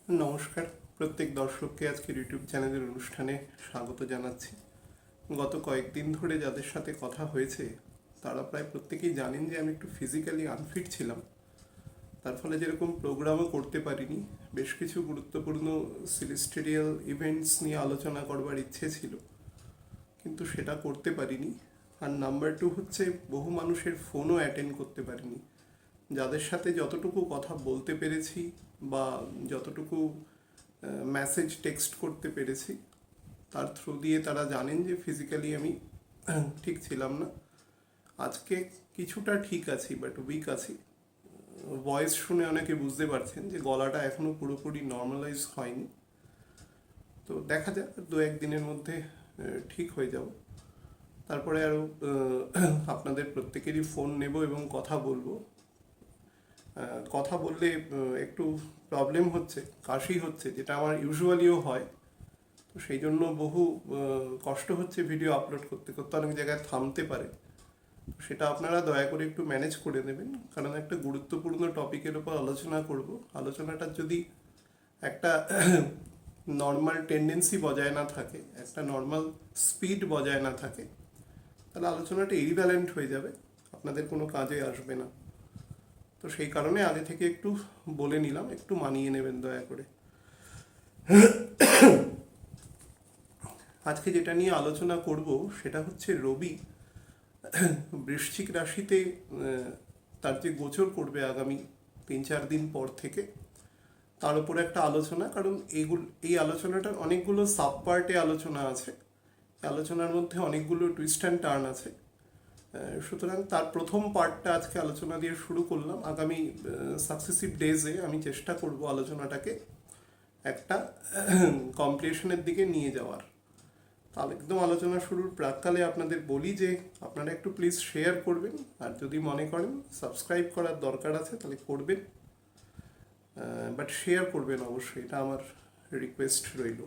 নমস্কার, প্রত্যেক দর্শককে আজকের ইউটিউব চ্যানেলের অনুষ্ঠানে স্বাগত জানাচ্ছি। গত কয়েকদিন ধরে যাদের সাথে কথা হয়েছে তারা প্রায় প্রত্যেকেই জানেন যে আমি একটু ফিজিক্যালি আনফিট ছিলাম। তার ফলে যেরকম প্রোগ্রামও করতে পারিনি, বেশ কিছু গুরুত্বপূর্ণ সেলেস্টিয়াল ইভেন্টস নিয়ে আলোচনা করবার ইচ্ছে ছিল, কিন্তু সেটা করতে পারিনি। আর নাম্বার টু হচ্ছে, বহু মানুষের ফোনও অ্যাটেন্ড করতে পারিনি। যাদের সাথে যতটুকু কথা বলতে পেরেছি বা যতটুকু মেসেজ টেক্সট করতে পেরেছি, তার থ্রু দিয়ে তারা জানেন যে ফিজিক্যালি আমি ঠিক ছিলাম না। আজকে কিছুটা ঠিক আছি, বাট উইক আছি। ভয়েস শুনে অনেকে বুঝতে পারছেন যে গলাটা এখনও পুরোপুরি নর্মালাইজ হয়নি। তো দেখা যাক, দু একদিনের মধ্যে ঠিক হয়ে যাব। তারপরে আরও আপনাদের প্রত্যেকেরই ফোন নেব এবং কথা বলবো। কথা বললে একটু প্রবলেম হচ্ছে, কাশি হচ্ছে, যেটা আমার ইউজুয়ালিও হয়। তো সেই জন্য বহু কষ্ট হচ্ছে ভিডিও আপলোড করতে করতে, অনেক জায়গায় থামতে পারে। সেটা আপনারা দয়া করে একটু ম্যানেজ করে নেবেন, কারণ একটা গুরুত্বপূর্ণ টপিকের উপর আলোচনা করব। আলোচনাটা যদি একটা নর্মাল টেন্ডেন্সি বজায় না থাকে, একটা নর্মাল স্পিড বজায় না থাকে, তাহলে আলোচনাটা ইরিভ্যালেন্ট হয়ে যাবে, আপনাদের কোনো কাজে আসবে না। তো সেই কারণে আগে থেকে একটু বলে নিলাম, একটু মানিয়ে নেবেন দয়া করে। আজকে যেটা নিয়ে আলোচনা করব সেটা হচ্ছে রবি বৃশ্চিক রাশিতে তার যে গোচর করবে আগামী 3-4 দিন পর থেকে, তার উপরে একটা আলোচনা। কারণ এই আলোচনাটার অনেকগুলো সাব পার্টে আলোচনা আছে, আলোচনার মধ্যে অনেকগুলো টুইস্ট অ্যান্ড টার্ন আছে। সুতরাং তার প্রথম পার্টটা আজকে আলোচনা দিয়ে শুরু করলাম। আগামী সাকসেসিভ ডেজে আমি চেষ্টা করব আলোচনাটাকে একটা কমপ্লিশনের দিকে নিয়ে যাওয়ার। তাহলে একদম আলোচনা শুরুর প্রাককালে আপনাদের বলি যে আপনারা একটু প্লিজ শেয়ার করবেন, আর যদি মনে করেন সাবস্ক্রাইব করার দরকার আছে তাহলে করবেন, বাট শেয়ার করবেন অবশ্যই, এটা আমার রিকোয়েস্ট রইল।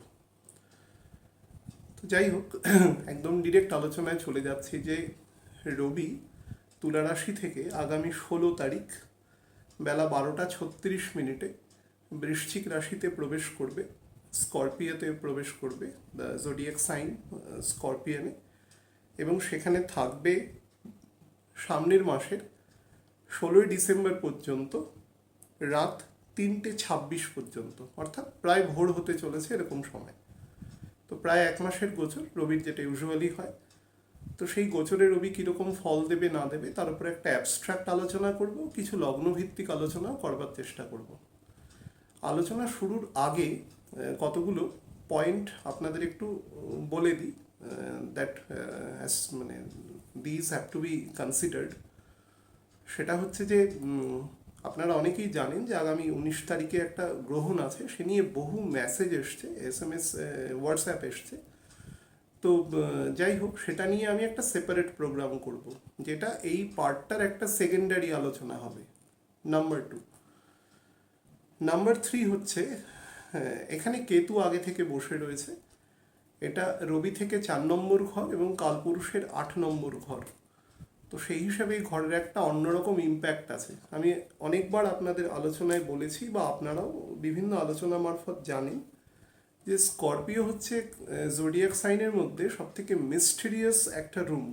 তো যাই হোক, একদম ডিরেক্ট আলোচনায় চলে যাচ্ছি যে রবি তুলা রাশি থেকে আগামী 16 তারিখ বেলা 12টা 36 মিনিটে বৃশ্চিক রাশিতে প্রবেশ করবে, স্করপিওতে প্রবেশ করবে, দ্য জোডিয়াক সাইন স্করপিয়নে, এবং সেখানে থাকবে সামনের মাসের 16ই ডিসেম্বর পর্যন্ত, রাত 3টে 26 পর্যন্ত, অর্থাৎ প্রায় ভোর হতে চলেছে এরকম সময়। তো প্রায় 1 মাসের গোচর রবির, যেটা ইউজুয়ালি হয়। তো সেই গোচরে রবি কীরকম ফল দেবে না দেবে তার উপরে একটা অ্যাবস্ট্রাক্ট আলোচনা করব, কিছু লগ্নভিত্তিক আলোচনাও করবার চেষ্টা করব। আলোচনা শুরুর আগে কতগুলো পয়েন্ট আপনাদের একটু বলে দিই, দ্যাট মানে this have to be considered. সেটা হচ্ছে যে আপনারা অনেকেই জানেন যে আগামী 19 তারিখে একটা গ্রহণ আছে, সে নিয়ে বহু মেসেজ এসছে, SMS হোয়াটসঅ্যাপ এসছে। তো যাই হোক, সেটা নিয়ে আমি একটা সেপারেট প্রোগ্রাম করব, যেটা এই পার্টটার একটা সেকেন্ডারি আলোচনা হবে। নাম্বার 3 হচ্ছে, এখানে কেতু আগে থেকে বসে রয়েছে। এটা রবি থেকে 4 নম্বর ঘর এবং কালপুরুষের 8 নম্বর ঘর। তো সেই হিসাবে এই ঘরের একটা অন্যরকম ইম্প্যাক্ট আছে। আমি অনেকবার আপনাদের আলোচনায় বলেছি, বা আপনারাও বিভিন্ন আলোচনা মারফত জানেন, যে স্করপিও হচ্ছে জোডিয়াক সাইনের মধ্যে সবথেকে মিস্টিরিয়াস একটা রুম।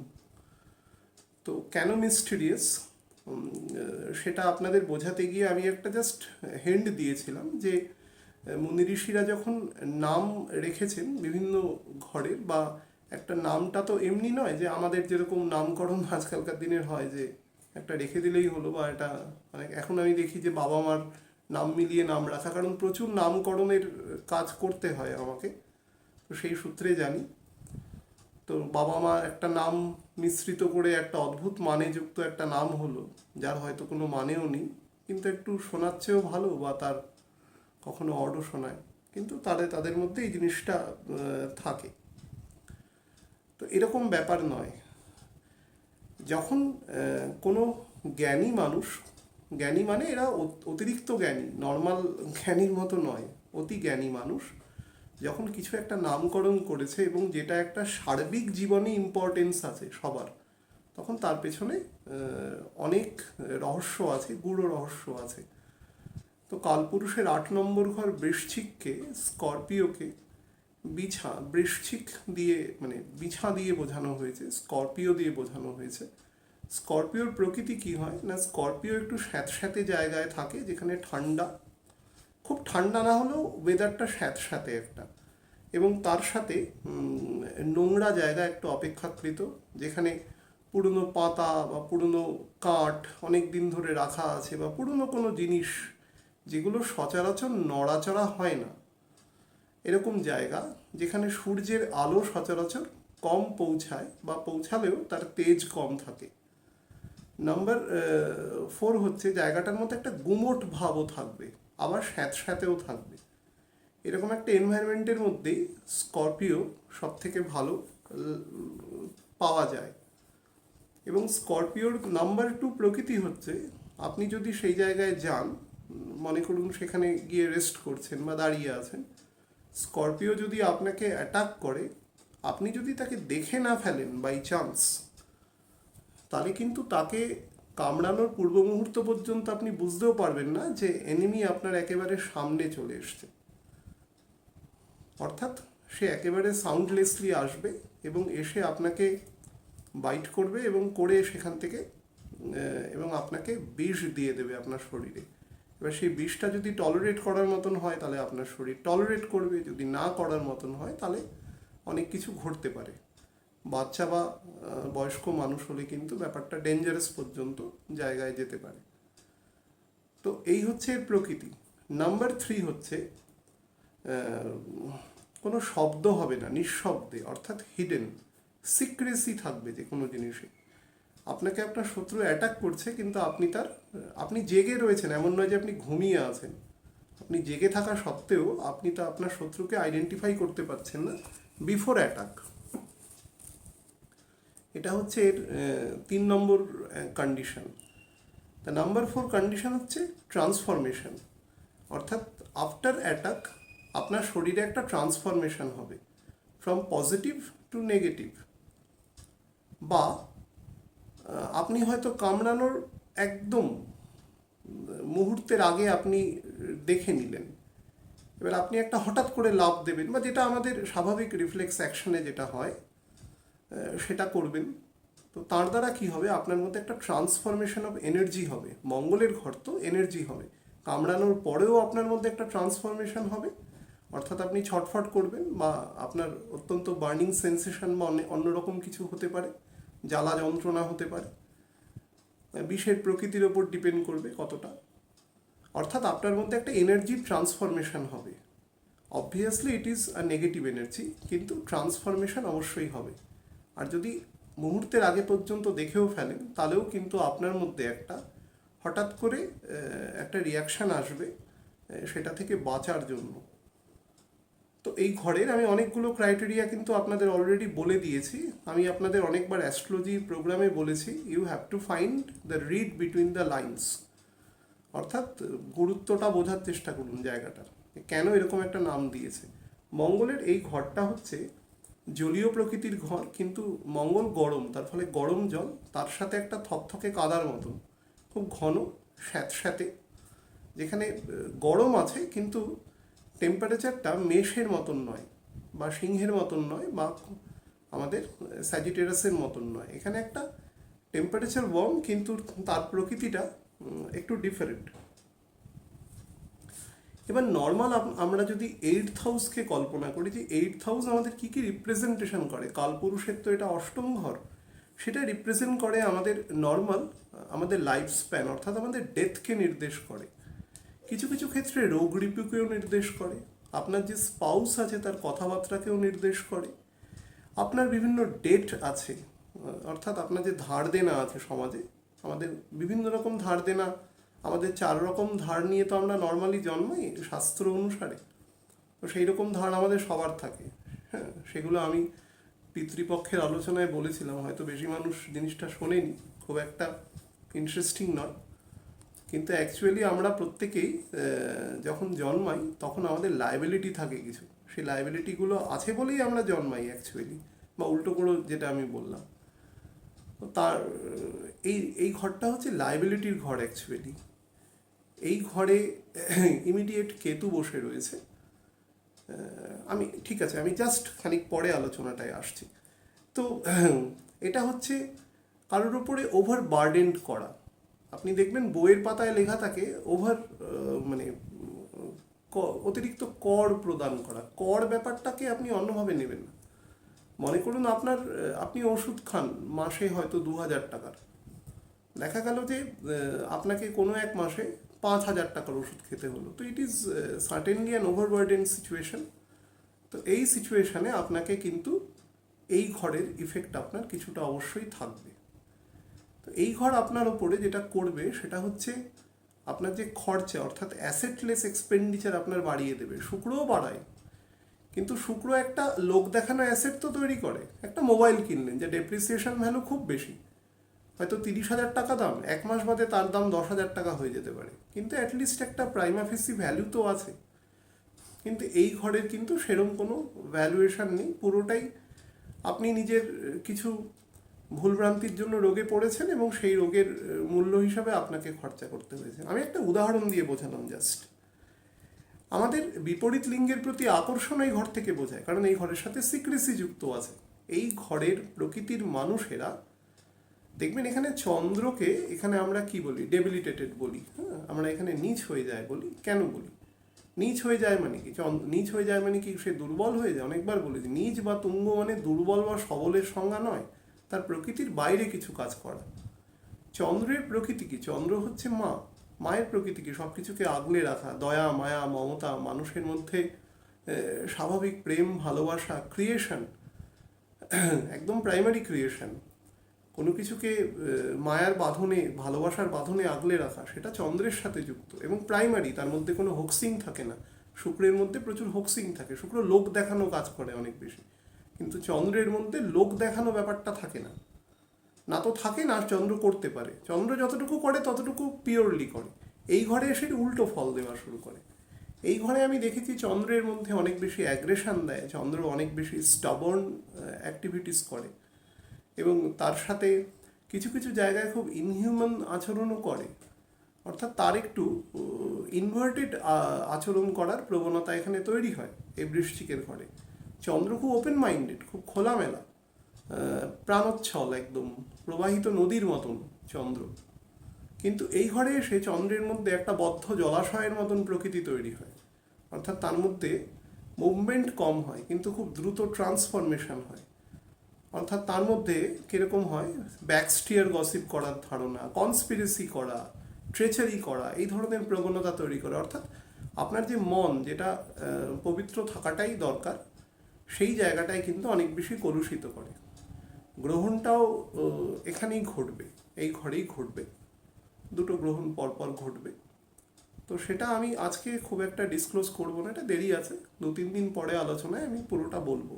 তো কেন মিস্টিরিয়াস সেটা আপনাদের বোঝাতে গিয়ে আমি একটা জাস্ট হিন্ট দিয়েছিলাম, যে মুনি ঋষিরা যখন নাম রেখেছেন বিভিন্ন ঘরের, বা একটা নামটা তো এমনি নয় যে আমাদের যেরকম নামকরণ আজকালকার দিনের হয়, যে একটা রেখে দিলেই হলো, বা এটা মানে এখন আমি দেখি যে বাবা মার নাম মিলিয়ে নাম রাখা, কারণ প্রচুর নামকরণের কাজ করতে হয় আমাকে, তো সেই সূত্রে জানি। তো বাবা মা একটা নাম মিশ্রিত করে একটা অদ্ভুত মানে যুক্ত একটা নাম হলো, যার হয়তো কোনো মানেও নেই, কিন্তু একটু শোনাচ্ছেও ভালো, বা তার কখনো অডও শোনায়, কিন্তু তাদের মধ্যে এই জিনিসটা থাকে। তো এরকম ব্যাপার নয়, যখন কোনো জ্ঞানী মানুষ, জ্ঞানী মানে এরা অতিরিক্ত জ্ঞানী, নর্মাল জ্ঞানীর মতো নয়, অতি জ্ঞানী মানুষ যখন কিছু একটা নামকরণ করেছে এবং যেটা একটা সার্বিক জীবনে ইম্পর্টেন্স আছে সবার, তখন তার পেছনে অনেক রহস্য আছে, গূঢ় রহস্য আছে। তো কালপুরুষের 8 নম্বর ঘর বৃশ্চিককে, স্করপিওকে বৃশ্চিক দিয়ে মানে বিছা দিয়ে বোঝানো হয়েছে, স্করপিও দিয়ে বোঝানো হয়েছে। স্করপিওর প্রকৃতি কি হয় না, স্করপিও একটু স্যাঁতস্যাঁতে জায়গায় থাকে, যেখানে ঠান্ডা, খুব ঠান্ডা না হলেও ওয়েদারটা স্যাঁতস্যাঁতে একটা, এবং তার সাথে নোংরা জায়গা একটু অপেক্ষাকৃত, যেখানে পুরনো পাতা বা পুরনো কাঠ অনেক দিন ধরে রাখা আছে, বা পুরনো কোনো জিনিস যেগুলো সচরাচর নড়াচড়া হয় না, এরকম জায়গা যেখানে সূর্যের আলো সচরাচর কম পৌঁছায়, বা পৌঁছালেও তার তেজ কম থাকে। নাম্বার 4 হচ্ছে জায়গাটার মধ্যে একটা গুমোট ভাবও থাকবে, আবার স্যাঁতস্যাঁতেও থাকবে। এরকম একটা এনভায়রনমেন্টের মধ্যেই স্করপিও সব থেকে ভালো পাওয়া যায়। এবং স্করপিওর নাম্বার 2 প্রকৃতি হচ্ছে, আপনি যদি সেই জায়গায় যান, মনে করুন সেখানে গিয়ে রেস্ট করছেন বা দাঁড়িয়ে আছেন, স্করপিও যদি আপনাকে অ্যাটাক করে, আপনি যদি তাকে দেখে না ফেলেন বাই চান্স, তাহলে কিন্তু তাকে কামড়ানোর পূর্ব মুহূর্ত পর্যন্ত আপনি বুঝতেও পারবেন না যে এনিমি আপনার একেবারে সামনে চলে এসছে। অর্থাৎ সে একেবারে সাউন্ডলেসলি আসবে এবং এসে আপনাকে বাইট করবে এবং করে সেখান থেকে এবং আপনাকে বিষ দিয়ে দেবে আপনার শরীরে। এবার সেই বিষটা যদি টলারেট করার মতন হয় তাহলে আপনার শরীর টলারেট করবে, যদি না করার মতন হয় তাহলে অনেক কিছু ঘটতে পারে। বাচ্চা বা বয়স্ক মানুষ হলে কিন্তু ব্যাপারটা ডেঞ্জারাস পর্যন্ত জায়গায় যেতে পারে। তো এই হচ্ছে এর প্রকৃতি। নাম্বার 3 হচ্ছে কোনো শব্দ হবে না, নিঃশব্দে, অর্থাৎ হিডেন, সিক্রেসি থাকবে যে কোনো জিনিসে। আপনাকে আপনার শত্রু অ্যাটাক করছে, কিন্তু আপনি জেগে রয়েছেন, এমন নয় যে আপনি ঘুমিয়ে আছেন। আপনি জেগে থাকা সত্ত্বেও আপনি তো আপনার শত্রুকে আইডেন্টিফাই করতে পারছেন না বিফোর অ্যাটাক। এটা হচ্ছে এর 3 নম্বর কন্ডিশন। তা নাম্বার 4 কন্ডিশন হচ্ছে ট্রান্সফরমেশন, অর্থাৎ আফটার অ্যাটাক আপনার শরীরে একটা ট্রান্সফরমেশন হবে ফ্রম পজিটিভ টু নেগেটিভ। বা আপনি হয়তো কামড়ানোর একদম মুহূর্তের আগে আপনি দেখে নিলেন, এবার আপনি একটা হঠাৎ করে লাফ দেবেন, বা যেটা আমাদের স্বাভাবিক রিফ্লেক্স অ্যাকশনে যেটা হয় সেটা করবেন। তো তার দ্বারা কি হবে, আপনার মধ্যে একটা ট্রান্সফরমেশন অফ এনার্জি হবে। মঙ্গলের ঘর তো এনার্জি হবে, কামড়ানোর পরেও আপনার মধ্যে একটা ট্রান্সফরমেশন হবে, অর্থাৎ আপনি ছটফট করবেন, বা আপনার অত্যন্ত বার্নিং সেন্সেশন বা অন্যরকম কিছু হতে পারে, জ্বালা যন্ত্রণা হতে পারে, বিষের প্রকৃতির ওপর ডিপেন্ড করবে কতটা। অর্থাৎ আপনার মধ্যে একটা এনার্জি ট্রান্সফরমেশন হবে। Obviously it is a negative energy, কিন্তু ট্রান্সফরমেশন অবশ্যই হবে। আর যদি মুহূর্তের আগে পর্যন্ত দেখেও ফেলেন, তাহলেও কিন্তু আপনার মধ্যে একটা হঠাৎ করে একটা রিয়াকশান আসবে সেটা থেকে বাঁচার জন্য। তো এই ঘরের আমি অনেকগুলো ক্রাইটেরিয়া কিন্তু আপনাদের অলরেডি বলে দিয়েছি। আমি আপনাদের অনেকবার অ্যাস্ট্রোলজি প্রোগ্রামে বলেছি, you have to find the read between the lines, অর্থাৎ গুরুত্বটা বোঝার চেষ্টা করুন জায়গাটার, কেন এরকম একটা নাম দিয়েছে। মঙ্গলের এই ঘরটা হচ্ছে জলীয় প্রকৃতির ঘর, কিন্তু মঙ্গল গরম, তার ফলে গরম জল, তার সাথে একটা থকথকে কাদার মতন খুব ঘন স্যাঁতস্যাঁতে, যেখানে গরম আছে কিন্তু টেম্পারেচারটা মেষের মতন নয়, বা সিংহের মতন নয়, বা আমাদের স্যাজিটেরাসের মতন নয়। এখানে একটা টেম্পারেচার ওয়ার্ম, কিন্তু তার প্রকৃতিটা একটু ডিফারেন্ট। এবার নর্মাল আমরা যদি 8th হাউসকে কল্পনা করি, যে 8th হাউস আমাদের কী কী রিপ্রেজেন্টেশন করে, কালপুরুষের তো এটা 8ম ঘর, সেটা রিপ্রেজেন্ট করে আমাদের নর্মাল, আমাদের লাইফ স্প্যান, অর্থাৎ আমাদের ডেথকে নির্দেশ করে। কিছু কিছু ক্ষেত্রে রোগ রিপুকেও নির্দেশ করে, আপনার যে স্পাউস আছে তার কথাবার্তাকেও নির্দেশ করে, আপনার বিভিন্ন ডেট আছে, অর্থাৎ আপনার যে ধার দেনা আছে সমাজে, আমাদের বিভিন্ন রকম ধার দেনা, আমাদের 4 রকম ধার নিয়ে তো আমরা নর্মালি জন্মাই শাস্ত্র অনুসারে। তো সেই রকম ধার আমাদের সবার থাকে। হ্যাঁ, সেগুলো আমি পিতৃপক্ষের আলোচনায় বলেছিলাম, হয়তো বেশি মানুষ জিনিসটা শোনেনি, খুব একটা ইন্টারেস্টিং নয়, কিন্তু অ্যাকচুয়ালি আমরা প্রত্যেকেই যখন জন্মাই তখন আমাদের লায়াবিলিটি থাকে কিছু, সেই লায়াবিলিটিগুলো আছে বলেই আমরা জন্মাই অ্যাকচুয়ালি, বা উল্টো করে যেটা আমি বললাম। তার এই ঘরটা হচ্ছে লায়াবিলিটির ঘর অ্যাকচুয়ালি। এই ঘরে ইমিডিয়েট কেতু বসে রয়েছে। আমি ঠিক আছে, আমি জাস্ট খানিক পরে আলোচনাটায় আসছি। তো এটা হচ্ছে কারোর ওপরে ওভার বার্ডেন্ড করা। আপনি দেখবেন বইয়ের পাতায় লেখা থাকে ওভার মানে অতিরিক্ত কর প্রদান করা। কর ব্যাপারটাকে আপনি অন্যভাবে নেবেন না। মনে করুন আপনি ওষুধ খান মাসে হয়তো 2000 টাকার, দেখা গেল যে আপনাকে কোনো এক মাসে 5000 টাকার ওষুধ খেতে হলো। তো it is certainly an overburden situation. তো এই সিচুয়েশানে আপনাকে কিন্তু এই ঘরের ইফেক্ট আপনার কিছুটা অবশ্যই থাকবে। তো এই ঘর আপনার ওপরে যেটা করবে সেটা হচ্ছে আপনার যে খরচা, অর্থাৎ অ্যাসেটলেস এক্সপেন্ডিচার আপনার বাড়িয়ে দেবে। শুক্রও বাড়ায়, কিন্তু শুক্র একটা লোক দেখানো অ্যাসেট তো তৈরি করে। একটা মোবাইল কিনলেন যে ডেপ্রিসিয়েশন ভ্যালু খুব বেশি, হয়তো 30,000 টাকা দাম, এক মাস বাদে তার দাম 10,000 টাকা হয়ে যেতে পারে, কিন্তু অ্যাটলিস্ট একটা প্রাইমা ফেসি ভ্যালু তো আছে। কিন্তু এই ঘরের কিন্তু সেরকম কোনো ভ্যালুয়েশন নেই। পুরোটাই আপনি নিজের কিছু ভুলভ্রান্তির জন্য রোগে পড়েছেন এবং সেই রোগের মূল্য হিসাবে আপনাকে খরচা করতে হয়েছে। আমি একটা উদাহরণ দিয়ে বোঝালাম জাস্ট। আমাদের বিপরীত লিঙ্গের প্রতি আকর্ষণ এই ঘর থেকে বোঝায়, কারণ এই ঘরের সাথে সিক্রেসি যুক্ত আছে। এই ঘরের প্রকৃতির মানুষেরা দেখবেন, এখানে চন্দ্রকে এখানে আমরা কি বলি, ডেবিলিটেটেড বলি। হ্যাঁ, আমরা এখানে নীচ হয়ে যায় বলি। কেন বলি নীচ হয়ে যায় মানে কি? নীচ হয়ে যায় মানে কি সে দুর্বল হয়ে যায়? অনেকবার বলেছি, নীচ বা তুঙ্গ মানে দুর্বল বা সবলের সংজ্ঞা নয়, তার প্রকৃতির বাইরে কিছু কাজ করা। চন্দ্রের প্রকৃতি কি? চন্দ্র হচ্ছে মা। মায়ের প্রকৃতি কি? সব কিছুকে আগলে রাখা, দয়া, মায়া, মমতা, মানুষের মধ্যে স্বাভাবিক প্রেম, ভালোবাসা, ক্রিয়েশন, একদম প্রাইমারি ক্রিয়েশন। কোনো কিছুকে মায়ার বাঁধনে, ভালোবাসার বাঁধনে আগলে রাখা, সেটা চন্দ্রের সাথে যুক্ত এবং প্রাইমারি। তার মধ্যে কোনো হোক্সিং থাকে না। শুক্রের মধ্যে প্রচুর হোক্সিং থাকে। শুক্র লোক দেখানো কাজ করে অনেক বেশি, কিন্তু চন্দ্রের মধ্যে লোক দেখানো ব্যাপারটা থাকে না। না তো থাকে না, চন্দ্র করতে পারে। চন্দ্র যতটুকু করে ততটুকু পিওরলি করে। এই ঘরে এসে উল্টো ফল দেওয়া শুরু করে। এই ঘরে আমি দেখেছি চন্দ্রের মধ্যে অনেক বেশি অ্যাগ্রেশন দেয়, চন্দ্র অনেক বেশি স্টাবর্ন অ্যাক্টিভিটিস করে এবং তার সাথে কিছু কিছু জায়গায় খুব ইনহিউম্যান আচরণও করে। অর্থাৎ তার একটু ইনভার্টেড আচরণ করার প্রবণতা এখানে তৈরি হয় এই বৃশ্চিকের ঘরে। চন্দ্র খুব ওপেন মাইন্ডেড, খুব খোলামেলা, প্রাণোচ্ছল, একদম প্রবাহিত নদীর মতন চন্দ্র। কিন্তু এই ঘরে এসে চন্দ্রের মধ্যে একটা বদ্ধ জলাশয়ের মতন প্রকৃতি তৈরি হয়। অর্থাৎ তার মধ্যে মুভমেন্ট কম হয়, কিন্তু খুব দ্রুত ট্রান্সফরমেশন হয়। অর্থাৎ তার মধ্যে কীরকম হয়, ব্যাকস্টিয়ার গসিপ করার ধারণা, কনস্পিরেসি করা, ট্রেচারি করা, এই ধরনের প্রবণতা তৈরি করে। অর্থাৎ আপনার যে মন, যেটা পবিত্র থাকাটাই দরকার, সেই জায়গাটায় কিন্তু অনেক বেশি কলুষিত করে। গ্রহণটাও এখানেই ঘটবে, এই ঘরেই ঘটবে। দুটো গ্রহণ পরপর ঘটবে। তো সেটা আমি আজকে খুব একটা ডিসক্লোজ করবো না, এটা দেরি আছে, 2-3 দিন পরে আলোচনায় আমি পুরোটা বলবো।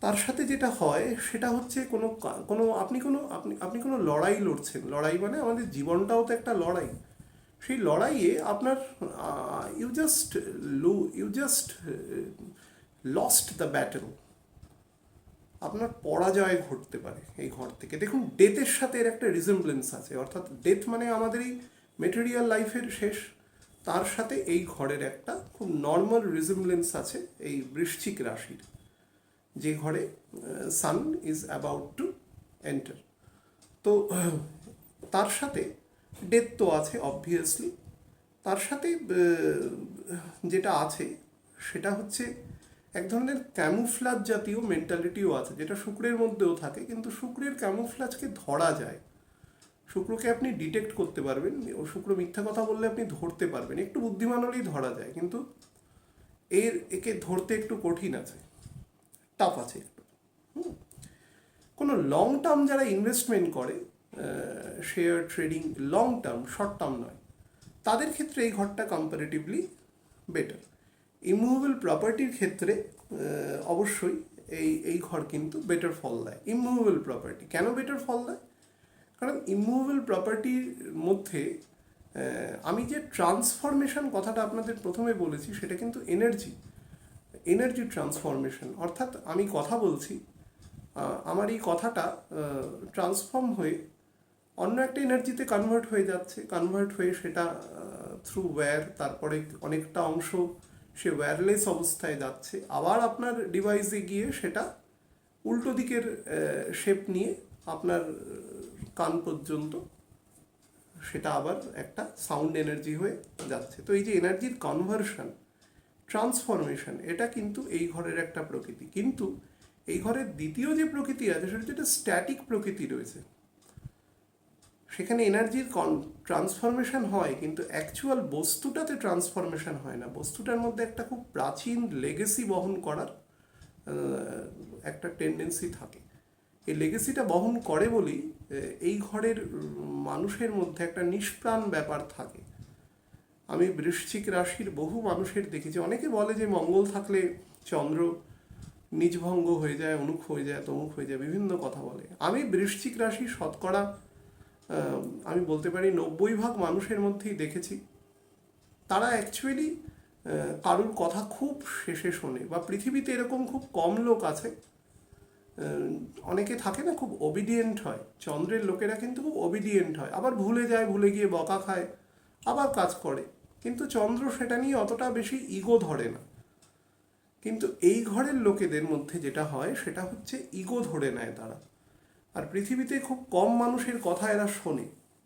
তার সাথে যেটা হয় সেটা হচ্ছে আপনি কোনো লড়াই লড়ছেন। লড়াই মানে আমাদের জীবনটাও তো একটা লড়াই। সেই লড়াইয়ে আপনার you just lost the battle. আপনার পরাজয় ঘটতে পারে এই ঘর থেকে। দেখুন, ডেথের সাথে এর একটা রিজেম্বলেন্স আছে। অর্থাৎ ডেথ মানে আমাদের এই মেটেরিয়াল লাইফের শেষ, তার সাথে এই ঘরের একটা খুব নর্মাল রিজেম্বলেন্স আছে এই বৃশ্চিক রাশির, যে ঘরে sun is about to enter. তো তার সাথে ডেথ তো আছে অবভিয়াসলি। তার সাথে যেটা আছে সেটা হচ্ছে এক ধরনের ক্যামুফ্লাজ জাতীয় মেন্টালিটিও আছে, যেটা শুক্রের মধ্যেও থাকে। কিন্তু শুক্রের ক্যামুফ্লাজকে ধরা যায়, শুক্রকে আপনি ডিটেক্ট করতে পারবেন। ও শুক্র মিথ্যা কথা বললে আপনি ধরতে পারবেন, একটু বুদ্ধিমান হলেই ধরা যায়। কিন্তু একে ধরতে একটু কঠিন আছে, টাফ আছে একটু। কোনো লং টার্ম যারা ইনভেস্টমেন্ট করে, share trading, long term, short term নয়, তাদের ক্ষেত্রে এই ঘরটা কম্পারেটিভলি বেটার। ইমুভেবল প্রপার্টির ক্ষেত্রে অবশ্যই এই ঘর কিন্তু বেটার ফল দেয়। ইমুভেবল প্রপার্টি কেন বেটার ফল দেয়? কারণ ইমুভেবল প্রপার্টির মধ্যে আমি যে ট্রান্সফরমেশন কথাটা আপনাদের প্রথমে বলেছি, সেটা কিন্তু এনার্জি ট্রান্সফরমেশন। অর্থাৎ আমি কথা বলছি, আমার এই কথাটা ট্রান্সফর্ম হয়ে অন্য একটা এনার্জিতে কনভার্ট হয়ে যাচ্ছে, কনভার্ট হয়ে সেটা থ্রু ওয়্যার, তারপরে অনেকটা অংশ সে ওয়্যারলেস অবস্থায় যাচ্ছে, আবার আপনার ডিভাইসে গিয়ে সেটা উল্টো দিকের শেপ নিয়ে আপনার কান পর্যন্ত সেটা আবার একটা সাউন্ড এনার্জি হয়ে যাচ্ছে। তো এই যে এনার্জির কনভার্সন, ট্রান্সফরমেশন, এটা কিন্তু এই ঘরের একটা প্রকৃতি। কিন্তু এই ঘরের দ্বিতীয় যে প্রকৃতি আছে সেটা হচ্ছে একটা স্ট্যাটিক প্রকৃতি রয়েছে। সেখানে এনার্জির ট্রান্সফরমেশন হয়, কিন্তু অ্যাকচুয়াল বস্তুটাতে ট্রান্সফরমেশন হয় না। বস্তুটার মধ্যে একটা খুব প্রাচীন লেগেসি বহন করার একটা টেন্ডেন্সি থাকে। এই লেগেসিটা বহন করে বলেই এই ঘরের মানুষের মধ্যে একটা নিষ্প্রাণ ব্যাপার থাকে। আমি বৃশ্চিক রাশির বহু মানুষের দেখেছি, অনেকে বলে যে মঙ্গল থাকলে চন্দ্র নিজভঙ্গ হয়ে যায়, অনুক হয়ে যায়, তমুক হয়ে যায়, বিভিন্ন কথা বলে। আমি বৃশ্চিক রাশি শতকরা আমি বলতে পারি 90% মানুষের মধ্যেই দেখেছি তারা অ্যাকচুয়ালি কারুর কথা খুব শেষে শোনে। বা পৃথিবীতে এরকম খুব কম লোক আছে, অনেকে থাকে না খুব ওবিডিয়েন্ট হয়। চন্দ্রের লোকেরা কিন্তু খুব ওবিডিয়েন্ট হয়, আবার ভুলে যায়, ভুলে গিয়ে বকা খায়, আবার কাজ করে। কিন্তু চন্দ্র সেটা নিয়ে অতটা বেশি ইগো ধরে না। কিন্তু এই ঘরের লোকেদের মধ্যে যেটা হয় সেটা হচ্ছে ইগো ধরে নেয় তারা। আর পৃথিবীতে খুব কম মানুষের কথা এরা শোনে,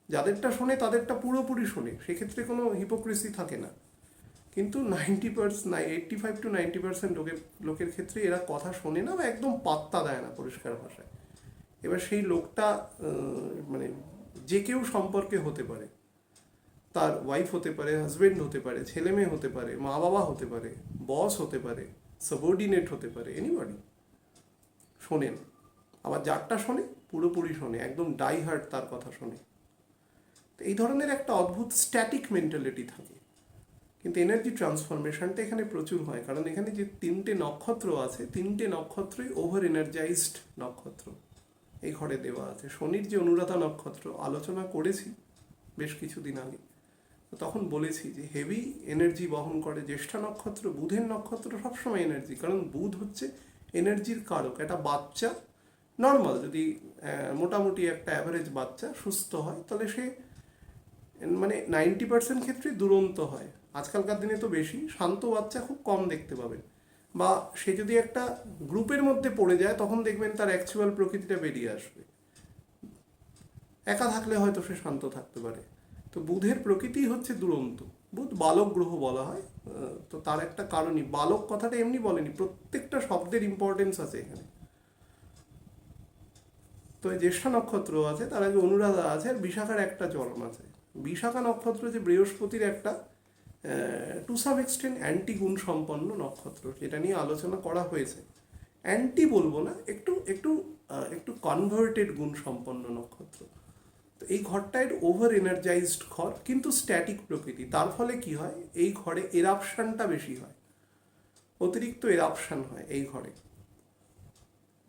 যাদেরটা শোনে তাদেরটা পুরোপুরি শোনে, সেক্ষেত্রে কোনো হিপোক্রেসি থাকে না। কিন্তু 85-90% লোকের ক্ষেত্রে এরা কথা শোনে না বা একদম পাত্তা দেয় না পরিষ্কার ভাষায়। এবার সেই লোকটা মানে যে কেউ সম্পর্কে হতে পারে, তার ওয়াইফ হতে পারে, হাজবেন্ড হতে পারে, ছেলে মেয়ে হতে পারে, মা বাবা হতে পারে, বস হতে পারে, সাবঅর্ডিনেট হতে পারে, এনিবডি শোনেন। আবার যারটা শোনে পুরোপুরি শোনে, একদম ডাই হার্ট তার কথা শোনে। তো এই ধরনের একটা অদ্ভুত স্ট্যাটিক মেন্টালিটি থাকে। কিন্তু এনার্জি ট্রান্সফরমেশনটা এখানে প্রচুর হয়, কারণ এখানে যে 3টে নক্ষত্র আছে, 3টে নক্ষত্রই ওভার এনার্জাইজড নক্ষত্র এই ঘরে দেওয়া আছে। শনির যে অনুরাধা নক্ষত্র আলোচনা করেছি বেশ কিছুদিন আগে, তখন বলেছি যে হেভি এনার্জি বহন করে জ্যেষ্ঠা নক্ষত্র। বুধের নক্ষত্র সবসময় এনার্জি, কারণ বুধ হচ্ছে এনার্জির কারক। একটা বাচ্চা নর্মাল যদি মোটামুটি একটা অ্যাভারেজ বাচ্চা সুস্থ হয়, তাহলে সে মানে 90% ক্ষেত্রে দুরন্ত হয়। আজকালকার দিনে তো বেশি শান্ত বাচ্চা খুব কম দেখতে পাবেন। বা সে যদি একটা গ্রুপের মধ্যে পড়ে যায়, তখন দেখবেন তার অ্যাকচুয়াল প্রকৃতিটা বেরিয়ে আসবে। একা থাকলে হয়তো সে শান্ত থাকতে পারে। তো বুধের প্রকৃতি হচ্ছে দুরন্ত। বুধ বালক গ্রহ বলা হয়, তো তার একটা কারণই, বালক কথাটা এমনি বলেনি, প্রত্যেকটা শব্দের ইম্পর্টেন্স আছে এখানে। তো জ্যেষ্ঠা নক্ষত্র আছে, তার আগে অনুরাধা আছে, আর বিশাখার একটা চরণ আছে। বিশাখা নক্ষত্র যে বৃহস্পতির একটা টু সাম এক্সটেন্ট অ্যান্টি গুণ সম্পন্ন নক্ষত্র, যেটা নিয়ে আলোচনা করা হয়েছে। অ্যান্টি বলবো না, একটু একটু একটু কনভার্টেড গুণ সম্পন্ন নক্ষত্র। তো এই ঘরটায় ওভার এনার্জাইজড ঘর, কিন্তু স্ট্যাটিক প্রকৃতি। তার ফলে কি হয়, এই ঘরে এরাপশনটা বেশি হয়, অতিরিক্ত এরাপশন হয় এই ঘরে।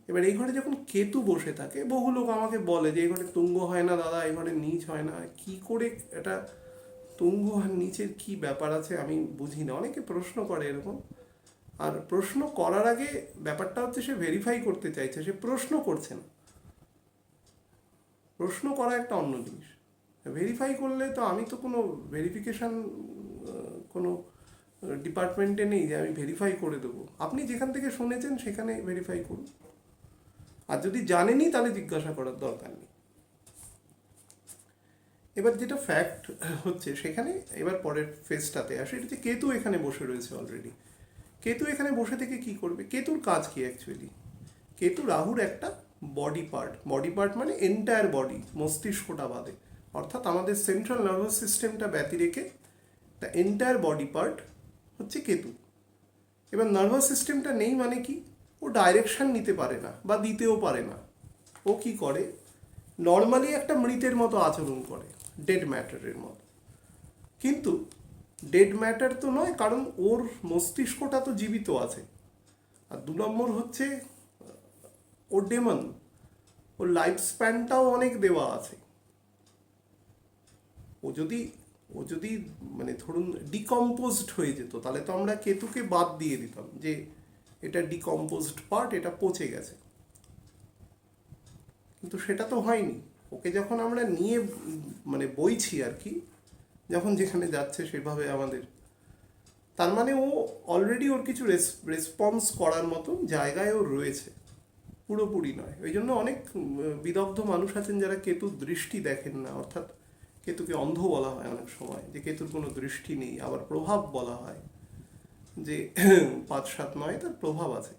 এবার এই ঘরে যখন কেতু বসে থাকে, বহু লোক আমাকে বলে যে এই ঘরে তুঙ্গ হয় না দাদা, এই ঘরে নিচ হয় না। কি করে এটা তুঙ্গ আর নিচের কি ব্যাপার আছে আমি বুঝি না, অনেকে প্রশ্ন করে এরকম। আর প্রশ্ন করার আগে ব্যাপারটা হচ্ছে সে ভেরিফাই করতে চাইছে, সে প্রশ্ন করছে না। প্রশ্ন করা একটা অন্য জিনিস, ভেরিফাই করলে তো আমি তো কোনো ভেরিফিকেশান কোনো ডিপার্টমেন্টে নেই যে আমি ভেরিফাই করে দেবো। আপনি যেখান থেকে শুনেছেন সেখানে ভেরিফাই করুন, আর যদি জানেনই তাহলে জিজ্ঞাসা করার দরকার নেই। এবার যেটা ফ্যাক্ট হচ্ছে সেখানে, এবার পরের ফেজটাতে আসে, এটা যে কেতু এখানে বসে রয়েছে অলরেডি। কেতু এখানে বসে থেকে কি করবে? কেতুর কাজ কি অ্যাকচুয়ালি? কেতু রাহুর একটা বডি পার্ট মানে এন্টায়ার বডি, মস্তিষ্কটা বাদে, অর্থাৎ আমাদের সেন্ট্রাল নার্ভাস সিস্টেমটা ব্যতি রেখে দ্য এন্টায়ার বডি পার্ট হচ্ছে কেতু। এবার নার্ভাস সিস্টেমটা নেই মানে কি, ও ডাইরেকশন নিতে পারে না বা দিতেও পারে না। ও কি করে, নর্মালি একটা মৃতের মতো আচরণ করে, ডেড ম্যাটারের মতো। কিন্তু ডেড ম্যাটার তো নয়, কারণ ওর মস্তিষ্কটা তো জীবিত আছে। আর 2 নম্বর হচ্ছে ওর ডেমন, ওর লাইফ স্প্যানটাও অনেক দেওয়া আছে। ও যদি মানে ধরুন ডিকম্পোজড হয়ে যেত, তাহলে তো আমরা কেতুকে বাদ দিয়ে দিতাম যে এটা ডিকম্পোজড পার্ট, এটা পচে গেছে। কিন্তু সেটা তো হয়নি, ওকে যখন আমরা নিয়ে মানে বইছি আর কি, যখন যেখানে যাচ্ছে সেভাবে আমাদের, তার মানে ও অলরেডি ওর কিছু রেসপন্স করার মতো জায়গায় ও রয়েছে, পুরোপুরি নয়। ওই জন্য অনেক বিদগ্ধ মানুষ আছেন যারা কেতুর দৃষ্টি দেখেন না, অর্থাৎ কেতুকে অন্ধ বলা হয় অনেক সময়, যে কেতুর কোনো দৃষ্টি নেই। আবার প্রভাব বলা হয় যে 5-7-9 তার প্রভাব আছে,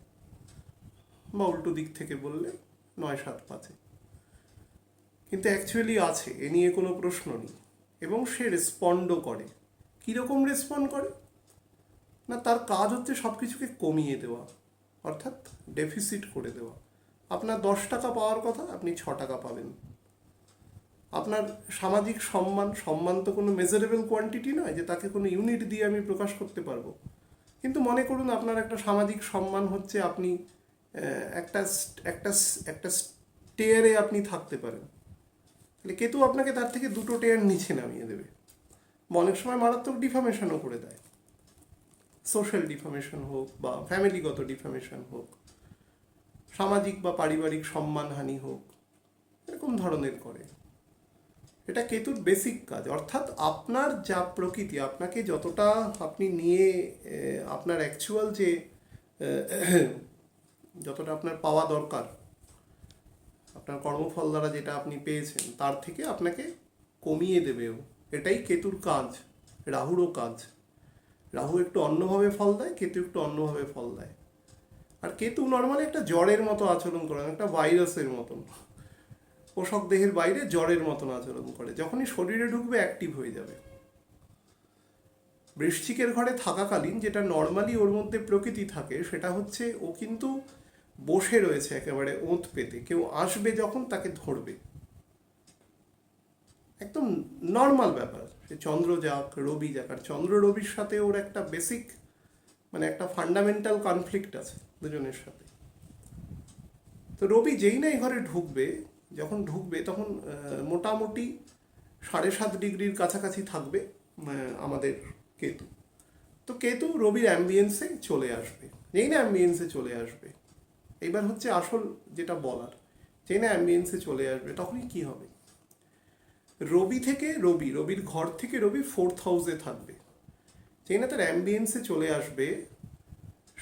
বা উল্টো দিক থেকে বললে 9-7-5-এ, কিন্তু অ্যাকচুয়ালি আছে, এ নিয়ে কোনো প্রশ্ন নেই। এবং সে রেসপন্ডও করে। কীরকম রেসপন্ড করে না, তার কাজ হচ্ছে সব কিছুকে কমিয়ে দেওয়া, অর্থাৎ ডেফিসিট করে দেওয়া। আপনার 10 টাকা পাওয়ার কথা, আপনি 6 টাকা পাবেন। আপনার সামাজিক সম্মান, সম্মান তো কোনো মেজারেবল কোয়ান্টিটি নয় যে তাকে কোনো ইউনিট দিয়ে আমি প্রকাশ করতে পারবো। কিন্তু মনে করুন আপনার একটা সামাজিক সম্মান হচ্ছে আপনি একটা একটা একটা স্টেয়ারে আপনি থাকতে পারেন, তাহলে কেতু আপনাকে তার থেকে 2টো টেয়ার নিচে নামিয়ে দেবে। অনেক সময় মারাত্মক ডিফামেশনও করে দেয়, সোশ্যাল ডিফামেশন হোক বা ফ্যামিলিগত ডিফামেশন হোক, সামাজিক বা পারিবারিক সম্মানহানি হোক, এরকম ধরনের করে। এটা কেতুর বেসিক কাজ। অর্থাৎ আপনার যা প্রকৃতি, আপনাকে যতটা আপনি নিয়ে আপনার অ্যাকচুয়াল যে যতটা আপনার পাওয়া দরকার, আপনার কর্মফল দ্বারা যেটা আপনি পেয়েছেন, তার থেকে আপনাকে কমিয়ে দেবেও। এটাই কেতুর কাজ, রাহুরও কাজ। রাহু একটু অন্যভাবে ফল দেয়, কেতু একটু অন্যভাবে ফল দেয়। আর কেতু নর্মালি একটা জ্বরের মতো আচরণ করে, একটা ভাইরাসের মতন, পোষক দেহের বাইরে জ্বরের মতন আচরণ করে। যখনই শরীরে ঢুকবে অ্যাক্টিভ হয়ে যাবে। বৃশ্চিকের ঘরে থাকাকালীন যেটা নর্মালি ওর মধ্যে প্রকৃতি থাকে, সেটা হচ্ছে ও কিন্তু বসে রয়েছে একেবারে ওঁত পেতে। কেউ আসবে যখন তাকে ধরবে, একদম নর্মাল ব্যাপার। সে চন্দ্র যাক, রবি যাক, আর চন্দ্র রবির সাথে ওর একটা বেসিক মানে একটা ফান্ডামেন্টাল কনফ্লিক্ট আছে দুজনের সাথে। তো রবি যেই না এই ঘরে ঢুকবে, যখন ঢুকবে তখন মোটামুটি 7.5 ডিগ্রির কাছাকাছি থাকবে আমাদের কেতু। তো কেতু রবির অ্যাম্বিয়েন্সে চলে আসবে। যেই না অ্যাম্বিয়েন্সে চলে আসবে, এইবার হচ্ছে আসল যেটা বলার, যেই না অ্যাম্বিয়েন্সে চলে আসবে তখনই কি হবে, রবি থেকে রবির ঘর থেকে রবি 4th হাউসে থাকবে। যেই না তার অ্যাম্বিয়েন্সে চলে আসবে,